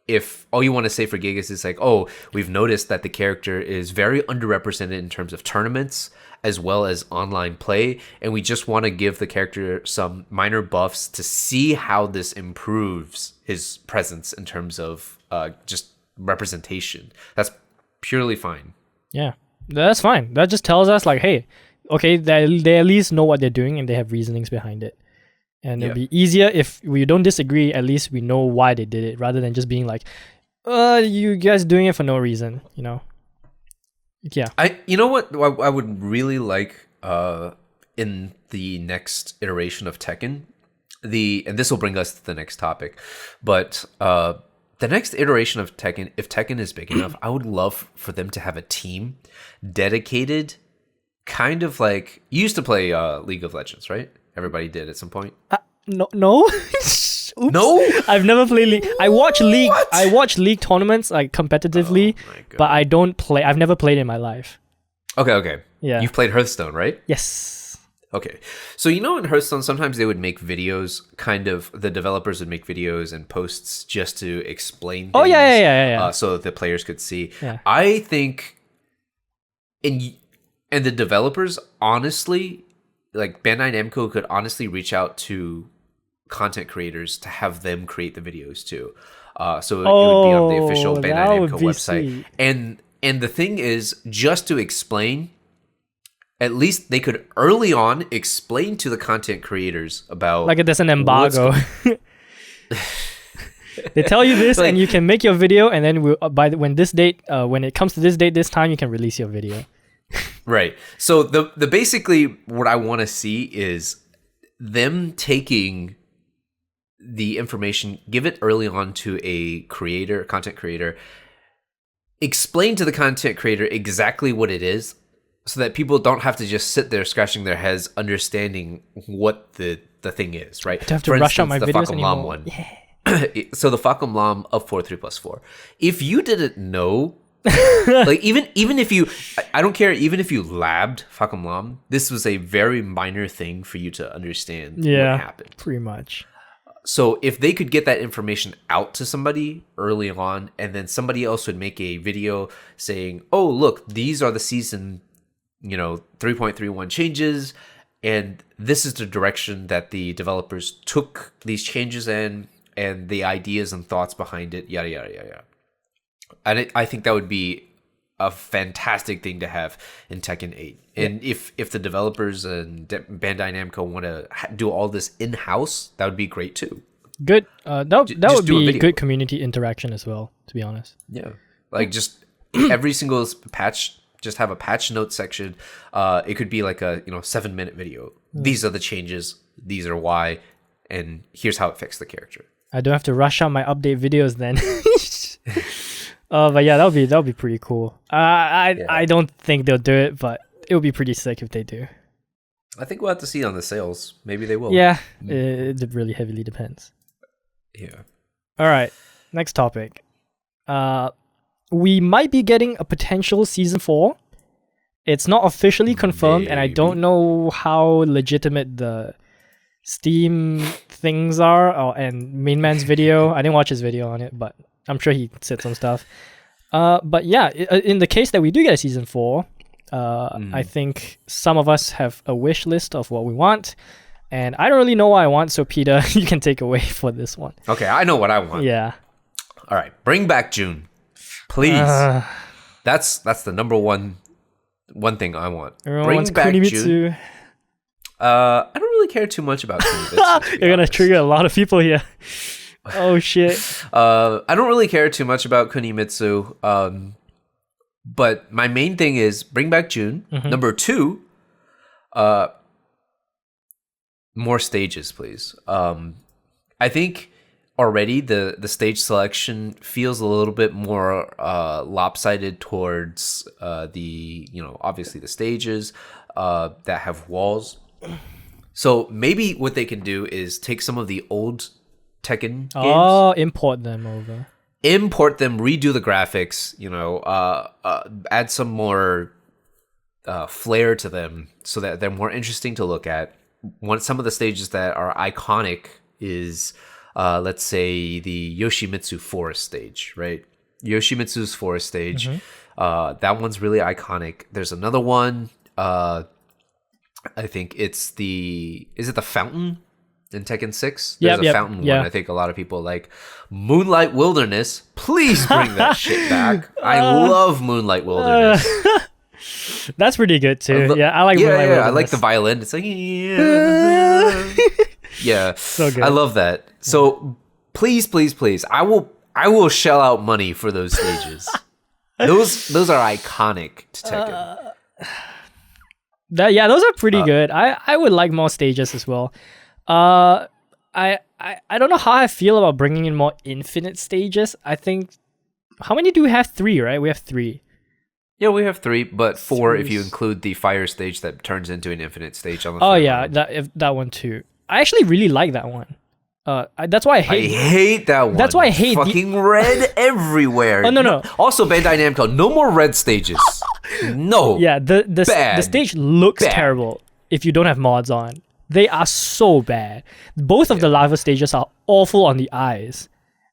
if all you want to say for Gigas is like, oh, we've noticed that the character is very underrepresented in terms of tournaments as well as online play, and we just want to give the character some minor buffs to see how this improves his presence in terms of just representation. That's purely fine. Yeah, that's fine. That just tells us like, hey, okay, they at least know what they're doing and they have reasonings behind it. And it'll be easier if we don't disagree. At least we know why they did it, rather than just being like, you guys doing it for no reason, you know? Yeah. You know what I would really like in the next iteration of Tekken, and this will bring us to the next topic, but the next iteration of Tekken, if Tekken is big enough, I would love for them to have a team dedicated, kind of like you used to play League of Legends, right? Everybody did at some point. No. Oops. No? I've never played League. I watch League. What? I watch League tournaments like competitively, Oh my God. but I don't play. I've never played in my life. Okay. Yeah. You've played Hearthstone, right? Yes. Okay. So you know in Hearthstone sometimes they would make videos, kind of the developers would make videos and posts just to explain things. Oh yeah. So that the players could see. Yeah. I think and the developers honestly, like Bandai Namco could honestly reach out to content creators to have them create the videos too. So it would be on the official Bandai that would Namco be website. sweet. And the thing is, just to explain, at least they could early on explain to the content creators about Like there's an embargo. They tell you this, Like- and you can make your video, and then when this date, when it comes to this date, this time, you can release your video. Right. So the basically what I want to see is them taking the information, give it early on to a content creator, explain to the content creator exactly what it is, so that people don't have to just sit there scratching their heads understanding what the thing is, right? I don't have to rush out my the videos Facom Lam anymore. one. Yeah. So the Facom Lam of 4-3+4. If you didn't know, like even if you, I don't care, even if you labbed Facom Lam, this was a very minor thing for you to understand what happened. Pretty much. So if they could get that information out to somebody early on, and then somebody else would make a video saying, "Oh, look, these are the season, 3.31 changes, and this is the direction that the developers took these changes in, and the ideas and thoughts behind it, yada yada yada." And I think that would be a fantastic thing to have in Tekken 8. And if the developers and Bandai Namco want to do all this in-house, that would be great too. Good. That just would do a be video. good community interaction as well, to be honest. Yeah. Like just every single patch, just have a patch note section. It could be like a 7-minute video. These are the changes, these are why, and here's how it affects the character. I don't have to rush out my update videos then. But yeah, that would be pretty cool. I don't think they'll do it, but it would be pretty sick if they do. I think we'll have to see on the sales. Maybe they will. Yeah, it really heavily depends. Yeah. All right, next topic. We might be getting a potential season 4. It's not officially confirmed, and I don't know how legitimate the Steam things are, and Mainman's video. I didn't watch his video on it, but I'm sure he said some stuff. But yeah, in the case that we do get a season 4, I think some of us have a wish list of what we want, and I don't really know what I want, so Peter, you can take away for this one. Okay, I know what I want. Yeah. All right, bring back June, please. That's the number one thing I want. Everyone wants Kunimitsu. I don't really care too much about Kunimitsu. You're gonna trigger a lot of people here. Oh shit. I don't really care too much about Kunimitsu. But my main thing is bring back June. Number 2, more stages, please. I think already the stage selection feels a little bit more lopsided towards obviously the stages that have walls. So maybe what they can do is take some of the old Tekken games, import them over. Import them, redo the graphics, add some more flair to them so that they're more interesting to look at. Some of the stages that are iconic is, let's say, the Yoshimitsu Forest stage, right? Yoshimitsu's Forest stage. That one's really iconic. There's another one. I think is it the fountain in Tekken 6? There's a fountain one I think a lot of people like. Moonlight Wilderness. Please bring that shit back. I love Moonlight Wilderness. That's pretty good too. I like Moonlight Wilderness. I like the violin. It's like yeah. So good. I love that. So please, I will shell out money for those stages. those are iconic to Tekken. Those are pretty good. I would like more stages as well. I don't know how I feel about bringing in more infinite stages. I think, how many do we have? 3, right? We have 3. Yeah, we have 3, but 4 if you include the fire stage that turns into an infinite stage on the round. That one too. I actually really like that one. That's why I hate that one. That's why I hate fucking red everywhere. Oh no. Also, Bandai Namco, no more red stages. No. Yeah, the stage looks terrible if you don't have mods on. They are so bad. Both of the lava stages are awful on the eyes.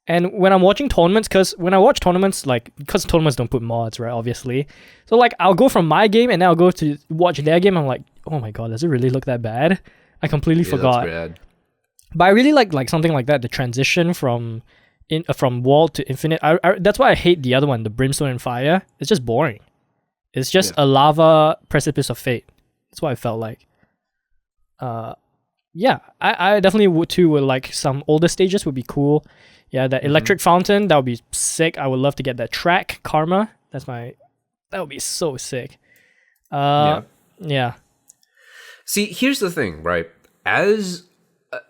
And when I'm watching tournaments, because tournaments don't put mods, right? Obviously. So like, I'll go from my game and then I'll go to watch their game. I'm like, oh my god, does it really look that bad? I completely forgot. That's bad. But I really like something like that. The transition from wall to infinite. That's why I hate the other one, the brimstone and fire. It's just boring. It's just a lava precipice of fate. That's what I felt like. I definitely would like some older stages would be cool. Yeah, that electric fountain, that would be sick. I would love to get that track, Karma. That would be so sick. Yeah. See, here's the thing, right? As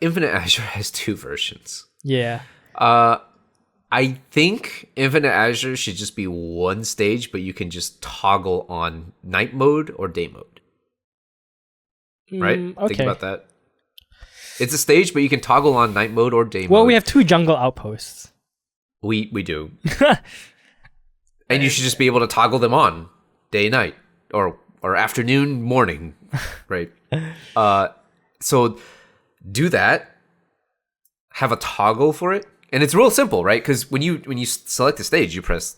Infinite Azure has 2 versions. Yeah. I think Infinite Azure should just be one stage, but you can just toggle on night mode or day mode. Right? Okay. Think about that. It's a stage, but you can toggle on night mode or day mode. Well, we have 2 jungle outposts. We do. And you should just be able to toggle them on day, night, or afternoon, morning, right? So do that. Have a toggle for it, and it's real simple, right? Because when you select a stage, you press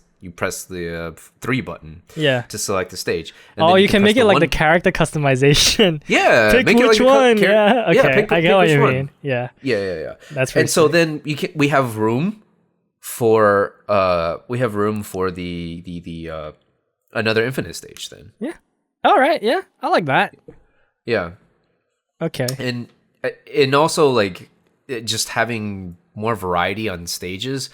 the 3 button to select the stage. And you can make it like the character customization. Yeah. Pick which one. Yeah. Okay. I get what you mean. Yeah. Yeah. That's and so then we have room for the another infinite stage then. Yeah. All right. Yeah. I like that. Yeah. Okay. And also like just having more variety on stages,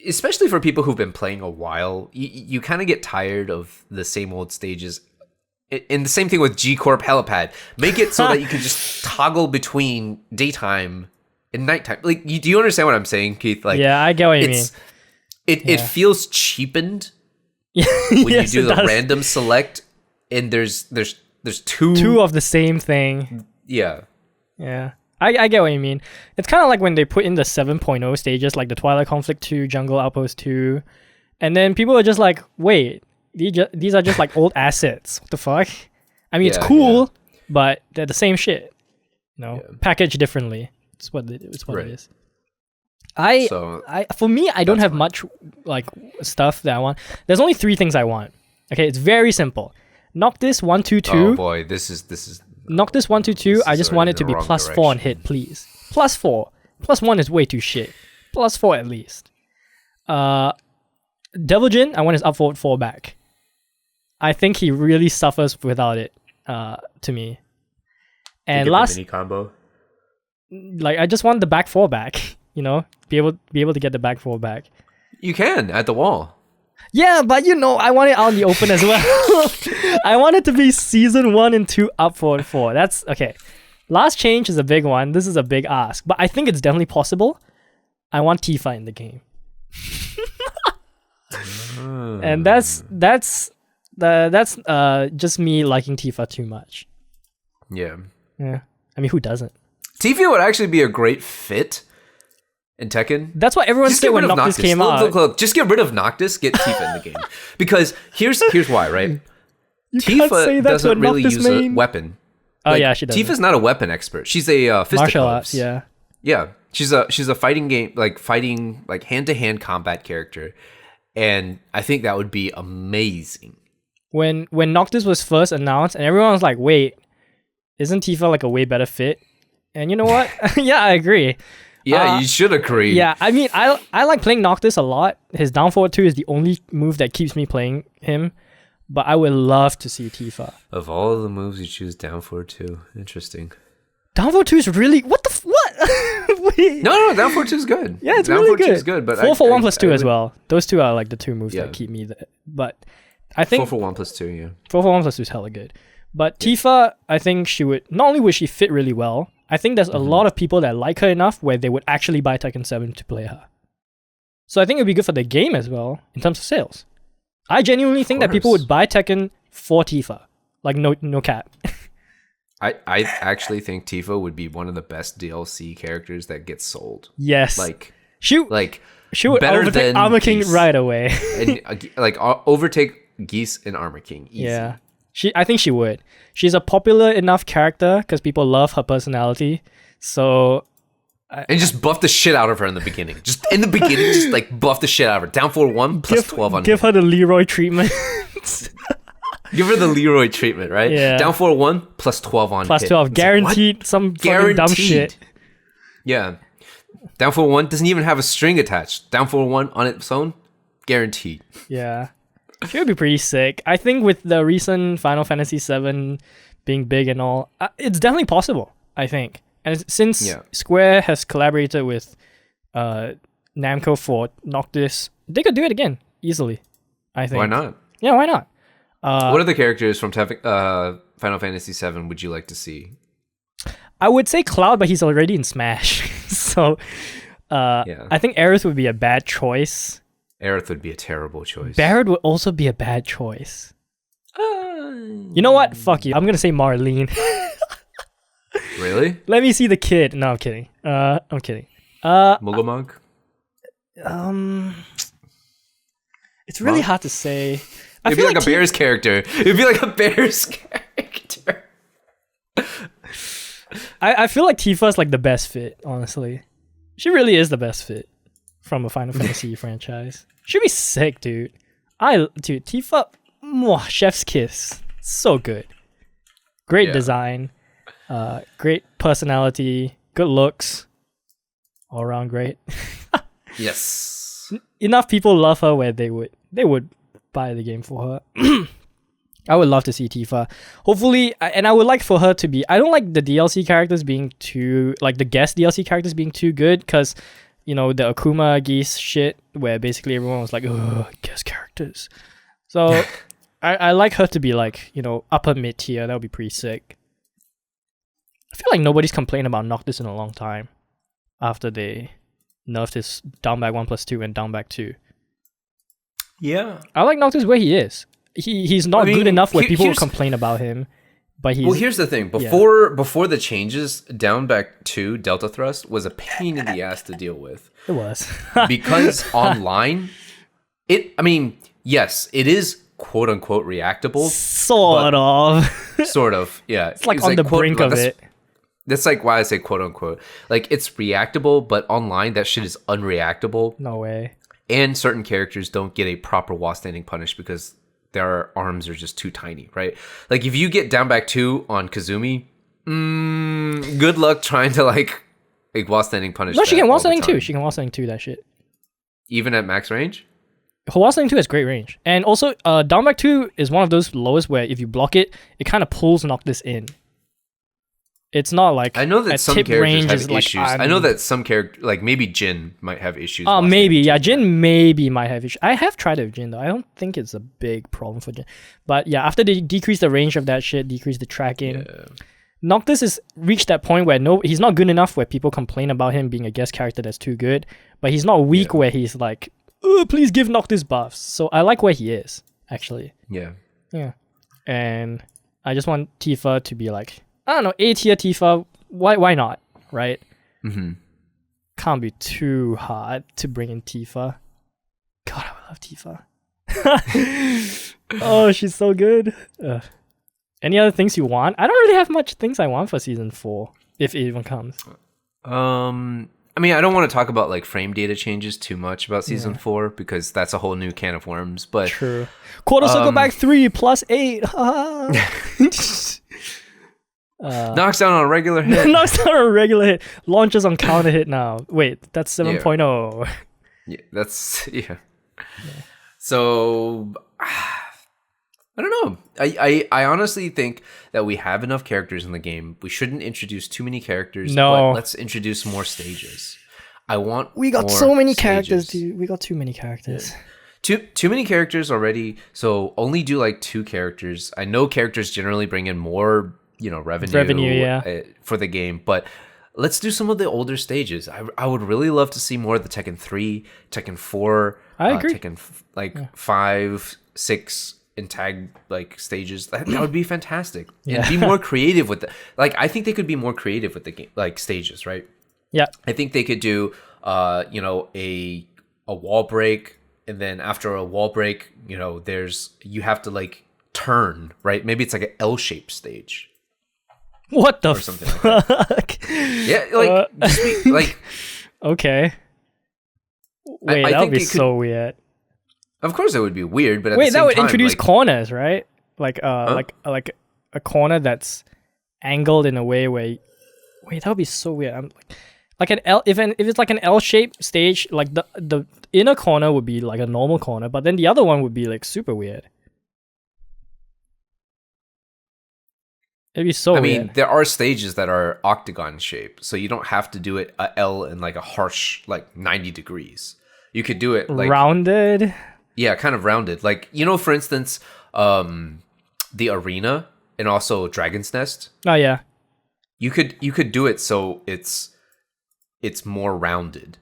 especially for people who've been playing a while, you kind of get tired of the same old stages. And the same thing with G Corp Helipad. Make it so that you can just toggle between daytime and nighttime. Like, do you understand what I'm saying, Keith? Like, yeah, I get what you mean. It feels cheapened when you do the random select, and there's 2 of the same thing. Yeah. Yeah. I get what you mean. It's kind of like when they put in the 7.0 stages, like the Twilight Conflict 2, Jungle Outpost 2, and then people are just like, wait, these are just like old assets. What the fuck? I mean, it's cool, but they're the same shit. Packaged differently. It's what it is. For me, I don't have much like stuff that I want. There's only 3 things I want. Okay, it's very simple. Noctis 122. Oh boy, this is. Noctis 122, I just want it to be +4 on hit, please. +4. +1 is way too shit. +4 at least. Devil Jin, I want his up forward 4 back. I think he really suffers without it, to me. And last, mini combo. like, I just want the back 4 back. You know, be able to get the back 4 back. You can at the wall. Yeah, but I want it out in the open as well. I want it to be season 1 and 2 up forward 4. That's okay. Last change is a big one. This is a big ask, but I think it's definitely possible. I want Tifa in the game. And that's just me liking Tifa too much. Yeah. I mean, who doesn't? Tifa would actually be a great fit in Tekken. That's what everyone said when Noctis came out. Look, just get rid of Noctis, get Tifa in the game. Because here's why, right? Tifa doesn't really use a weapon. Oh yeah, she does. Tifa's not a weapon expert. She's a martial arts. Yeah. Yeah, she's a fighting game, fighting hand-to-hand combat character, and I think that would be amazing. When Noctis was first announced, and everyone was like, "Wait, isn't Tifa like a way better fit?" And you know what? Yeah, I agree. Yeah, you should agree. Yeah, I mean, I like playing Noctis a lot. His down forward 2 is the only move that keeps me playing him. But I would love to see Tifa. Of all the moves, you choose down forward 2. Interesting. Down forward 2 is really what? Wait. No, down forward 2 is good. Yeah, it's really good. 2 is good, but 4 for 1 plus 2 as well. Those two are like the two moves that keep me there. But I think 4 for 1 plus 2, yeah. 4 for 1 plus 2 is hella good. But Tifa, I think she would not only would she fit really well. I think there's a lot of people that like her enough where they would actually buy Tekken 7 to play her. So I think it'd be good for the game as well in terms of sales. I genuinely think that people would buy Tekken for Tifa. Like no cap. I actually think Tifa would be one of the best DLC characters that gets sold. Yes. She would better overtake than Armor King Geese. right away. And overtake Geese and Armor King. Easy. Yeah. I think she would. She's a popular enough character because people love her personality. So and just buff the shit out of her in the beginning. Just in the beginning, just buff the shit out of her. Down for 1 plus 12 on give her the Leroy treatment. Give her the Leroy treatment, right? Yeah. Down for 1 plus 12 on plus hit. 12. Guaranteed Like, some fucking dumb shit. Yeah. Down for 1 doesn't even have a string attached. Down for 1 on its own, guaranteed. Yeah. She would be pretty sick. I think with the recent Final Fantasy VII being big and all, it's definitely possible, I think. And since Square has collaborated with Namco for Noctis, they could do it again, easily, I think. Why not? Yeah, why not? What other characters from Final Fantasy VII would you like to see? I would say Cloud, but he's already in Smash. So I think Aerith would be a bad choice. Aerith would be a terrible choice. Barret would also be a bad choice. You know what? Fuck you. I'm going to say Marlene. Really? Let me see the kid. No, I'm kidding. Mugamog? It's really hard to say. It'd be like a Bears character. It'd be like a Bears character. I feel like Tifa's like the best fit, honestly. She really is the best fit from a Final Fantasy franchise. She'd be sick, dude. Tifa, chef's kiss. So good. Great design. Great personality. Good looks. All around great. Yes. Enough people love her where they would buy the game for her. I would love to see Tifa. Hopefully, and I would like for her to be... I don't like the DLC characters being too... Like, the guest DLC characters being too good, because, the Akuma Geese shit, where basically everyone was like, ugh, guest characters. So, I like her to be, like, upper mid-tier. That would be pretty sick. I feel like nobody's complained about Noctis in a long time, after they nerfed his down back 1 plus 2 and down back 2. Yeah. I like Noctis where he is. He's not good enough where people will complain about him. But he's... Well, here's the thing. Before the changes, down back 2 Delta Thrust was a pain in the ass to deal with. It was. Because online, yes, it is quote unquote reactable. Sort of, yeah. It's like on the brink of it. That's like why I say quote unquote. Like, it's reactable, but online that shit is unreactable. No way. And certain characters don't get a proper while standing punish because their arms are just too tiny, right? Like, if you get down back 2 on Kazumi, good luck trying to while standing punish. No, she can while standing too. She can while standing too, that shit. Even at max range? Hwa Sling 2 has great range. And also, down back 2 is one of those lowest where if you block it, it kind of pulls Noctis in. It's not like I know that some tip characters range have is like, issues. I know that some character, like maybe Jin, might have issues. Maybe, yeah. Jin maybe might have issues. I have tried it with Jin though. I don't think it's a big problem for Jin. But yeah, after they decrease the range of that shit, decrease the tracking, Noctis has reached that point where he's not good enough where people complain about him being a guest character that's too good. But he's not weak where he's like, oh, please give Noctis buffs. So I like where he is, actually. Yeah. Yeah. And I just want Tifa to be like, I don't know, A tier Tifa. Why not? Right? Mm-hmm. Can't be too hard to bring in Tifa. God, I love Tifa. Oh, she's so good. Any other things you want? I don't really have much things I want for season 4, if it even comes. I mean, I don't want to talk about like frame data changes too much about season 4 because that's a whole new can of worms. But true. Quarter circle back 3 plus 8. Knocks down on a regular hit. Knocks down on a regular hit. Launches on counter hit now. Wait, that's 7.0. Yeah, that's So I don't know. I honestly think that we have enough characters in the game. We shouldn't introduce too many characters. But let's introduce more stages. We got so many characters, dude. We got too many characters. Too many characters already. So only do like 2 characters. I know characters generally bring in more, revenue for the game, but let's do some of the older stages. I would really love to see more of the Tekken 3, Tekken 4, I agree. Tekken 5, 6 and tag like stages. That would be fantastic. And be more creative with I think they could be more creative with the game, like stages, right? Yeah. I think they could do a wall break, and then after a wall break, you have to like turn, right? Maybe it's like an L-shaped stage. What the or something fuck? Like that. Yeah, okay. Wait, that would be so weird. Of course, it would be weird, but that would introduce corners, right? Like a corner that's angled in a way where. Wait, that would be so weird. I'm like an L. If it's like an L-shaped stage, like the inner corner would be like a normal corner, but then the other one would be like super weird. It'd be so weird. I mean, there are stages that are octagon shaped, so you don't have to do it a L in like a harsh 90 degrees. You could do it like rounded. Yeah, kind of rounded. Like, for instance, the arena and also Dragon's Nest. Oh yeah. You could do it so it's more rounded.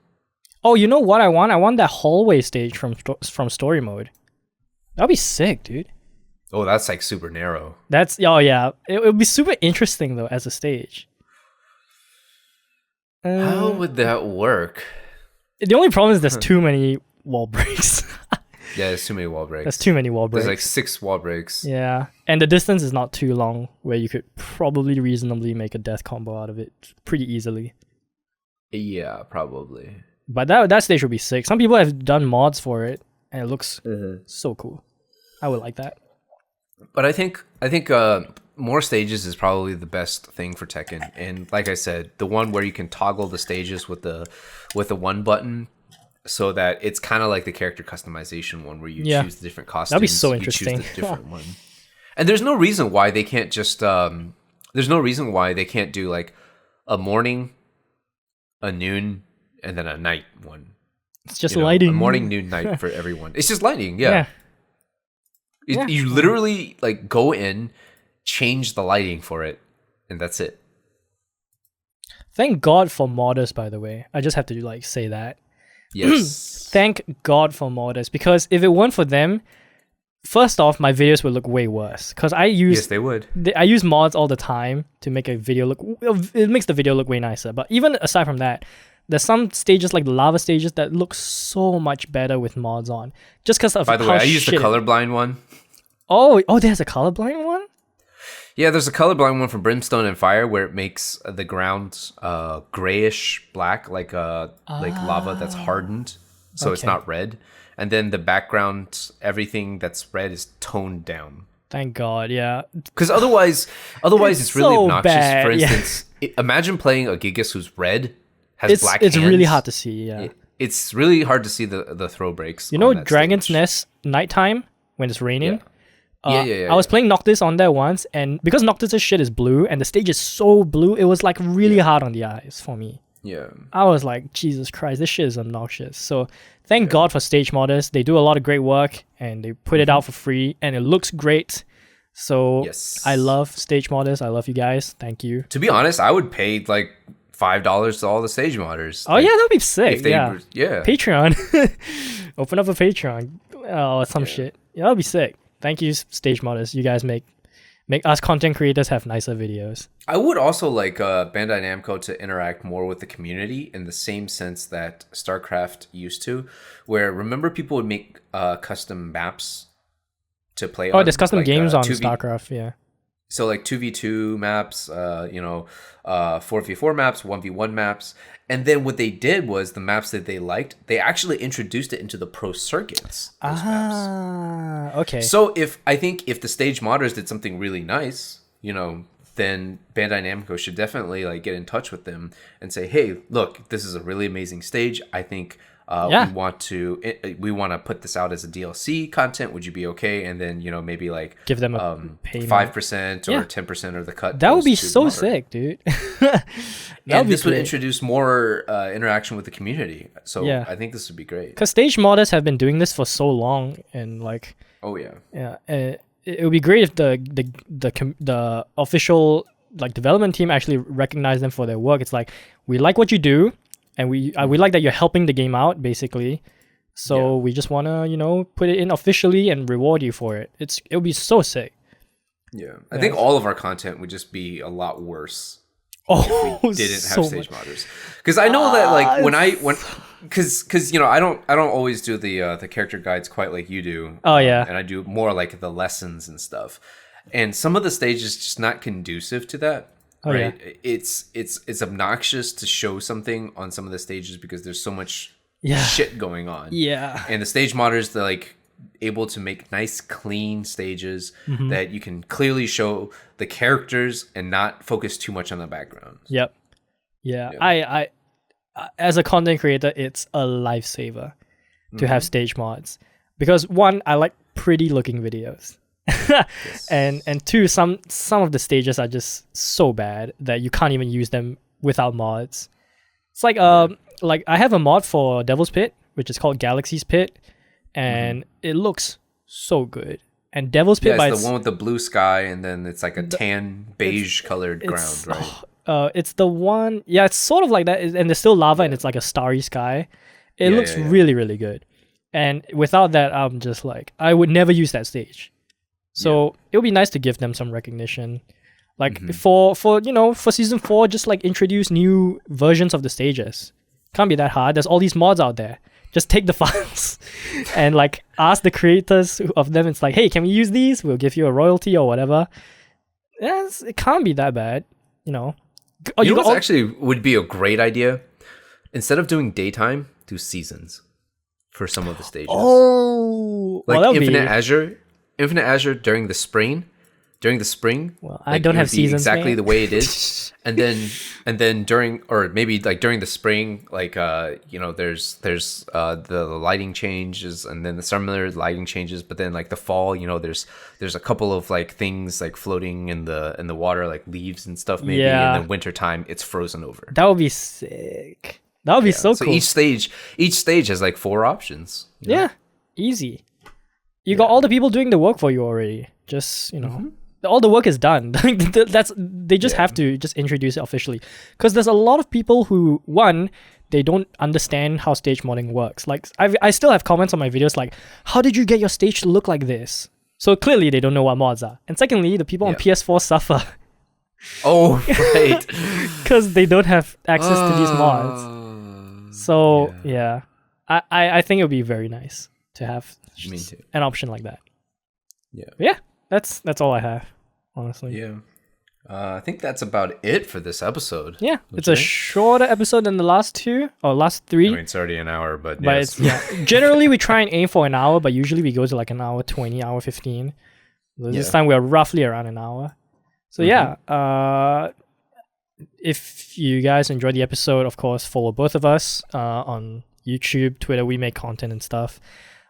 Oh, you know what I want? I want that hallway stage from story mode. That'd be sick, dude. Oh, that's like super narrow. Yeah. It would be super interesting though as a stage. How would that work? The only problem is there's too many wall breaks. Yeah, there's too many wall breaks. There's too many wall breaks. There's like 6 wall breaks. Yeah, and the distance is not too long where you could probably reasonably make a death combo out of it pretty easily. Yeah, probably. But that stage would be sick. Some people have done mods for it, and it looks so cool. I would like that. But I think more stages is probably the best thing for Tekken. And like I said, the one where you can toggle the stages with the one button, so that it's kind of like the character customization one where you choose the different costumes. That'd be so interesting. You choose the different one. And there's no reason why they can't just there's no reason why they can't do like a morning, a noon, and then a night one. It's just lighting. A morning, noon, night for everyone. It's just lighting, yeah. You literally like go in, change the lighting for it, and that's it. Thank God for modders, by the way. I just have to say that. Yes. Thank God for modders, because if it weren't for them, first off, my videos would look way worse. Because I use they would. I use mods all the time to make a video look. It makes the video look way nicer. But even aside from that, there's some stages like the lava stages that look so much better with mods on. Just because of By the way, I used the colorblind one. Oh, there's a colorblind one? Yeah, there's a colorblind one from Brimstone and Fire where it makes the ground grayish black, like lava that's hardened, so it's not red. And then the background, everything that's red is toned down. Thank God, yeah. Because otherwise it's really so obnoxious. bad, For instance, imagine playing a Gigas who's red, has black hands. It's really hard to see, it's really hard to see the throw breaks. You know, on that Dragon's stage. Nest nighttime when it's raining. Yeah. I was playing Noctis on there once, and because Noctis' shit is blue and the stage is so blue, it was like really hard on the eyes for me. Yeah. I was like, Jesus Christ, this shit is obnoxious. So thank God for stage modders. They do a lot of great work and they put it out for free and it looks great. So I love stage modders. I love you guys. Thank you. To be honest, I would pay like $5 to all the stage modders. Oh yeah, that'd be sick. If they Yeah. were- yeah. Patreon. Open up a Patreon. Oh, some shit. Yeah, that'd be sick. Thank you, stage modders. You guys make us content creators have nicer videos. I would also like Bandai Namco to interact more with the community in the same sense that StarCraft used to, where remember people would make custom maps to play on? Oh, there's custom like, games on 2v StarCraft, yeah. So like 2v2 maps, 4v4 maps, 1v1 maps. And then what they did was the maps that they liked, they actually introduced it into the pro circuits. Those maps. Okay. So I think if the stage modders did something really nice, then Bandai Namco should definitely like get in touch with them and say, hey, look, this is a really amazing stage. I think we want to put this out as a DLC content. Would you be okay? And then maybe like give them a 5% or 10% of the cut. That would be goes to so modder. sick, dude. And this would introduce more interaction with the community. So Yeah. I think this would be great. Because stage modders have been doing this for so long, and like, Oh yeah. it would be great if the official like development team actually recognize them for their work. It's like, we like what you do, and we like that you're helping the game out, basically. So we just wanna put it in officially and reward you for it. It would be so sick. Yeah. I think all of our content would just be a lot worse. Oh, If we didn't so have stage much. modders, because I know that like because I don't always do the character guides quite like you do. Oh yeah. And I do more like the lessons and stuff, and some of the stages just not conducive to that. Oh, right? It's obnoxious to show something on some of the stages because there's so much shit going on. Yeah. And the stage modders, they're like able to make nice clean stages that you can clearly show the characters and not focus too much on the background. Yep. Yeah. I as a content creator, it's a lifesaver to have stage mods, because one, I like pretty looking videos. and two, some of the stages are just so bad that you can't even use them without mods. It's like like I have a mod for Devil's Pit, which is called Galaxy's Pit, and it looks so good. And Devil's Pit it's the one with the blue sky, and then it's like a tan beige colored ground, right? It's the one, it's sort of like that, and there's still lava, and it's like a starry sky. It looks really, really good. And without that, I'm just like, I would never use that stage. So it would be nice to give them some recognition. Like for season 4, just like introduce new versions of the stages. Can't be that hard. There's all these mods out there. Just take the files and like ask the creators of them. It's like, hey, can we use these? We'll give you a royalty or whatever. Yes, it can't be that bad, Oh, you know what actually would be a great idea? Instead of doing daytime, do seasons for some of the stages. Oh, like well, Infinite Azure during the spring. Well, I don't have seasons exactly man. the way it is, and then during, or maybe like during the spring, like there's the lighting changes, and then the summer lighting changes, but then like the fall, there's a couple of like things like floating in the water, like leaves and stuff, maybe, and then wintertime it's frozen over. That would be sick. That would be so cool. Each stage has like 4 options. Yeah, easy. You got all the people doing the work for you already. Just all the work is done. They just have to just introduce it officially, because there's a lot of people who, one, they don't understand how stage modding works. Like I still have comments on my videos like, how did you get your stage to look like this? So clearly they don't know what mods are. And secondly, the people on PS4 suffer. Oh, right. Because they don't have access to these mods. So I think it would be very nice to have an option like that. Yeah. That's all I have, honestly. Yeah. I think that's about it for this episode. Yeah, it's a shorter episode than the last 2 or last 3. I mean, it's already an hour, but yes. Generally, we try and aim for an hour, but usually we go to like an hour 20, hour 15. This time we're roughly around an hour. So if you guys enjoyed the episode, of course, follow both of us on YouTube, Twitter. We make content and stuff.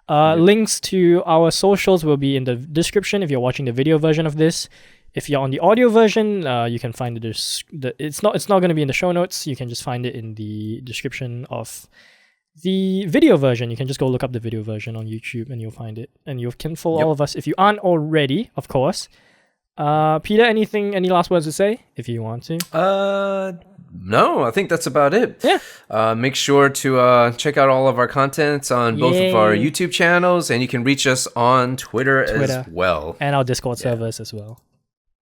Links to our socials will be in the description if you're watching the video version of this. If you're on the audio version, you can find it's not going to be in the show notes. You can just find it in the description of the video version. You can just go look up the video version on YouTube and you'll find it. And you can follow all of us if you aren't already, of course. Peter, any last words to say if you want to? No, I think that's about it. Yeah. Make sure to check out all of our contents on both of our YouTube channels, and you can reach us on Twitter as well. And our Discord servers as well.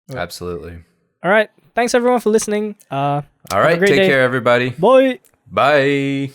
Right. Absolutely. All right. Thanks everyone for listening. All right. Take care, everybody. Bye. Bye.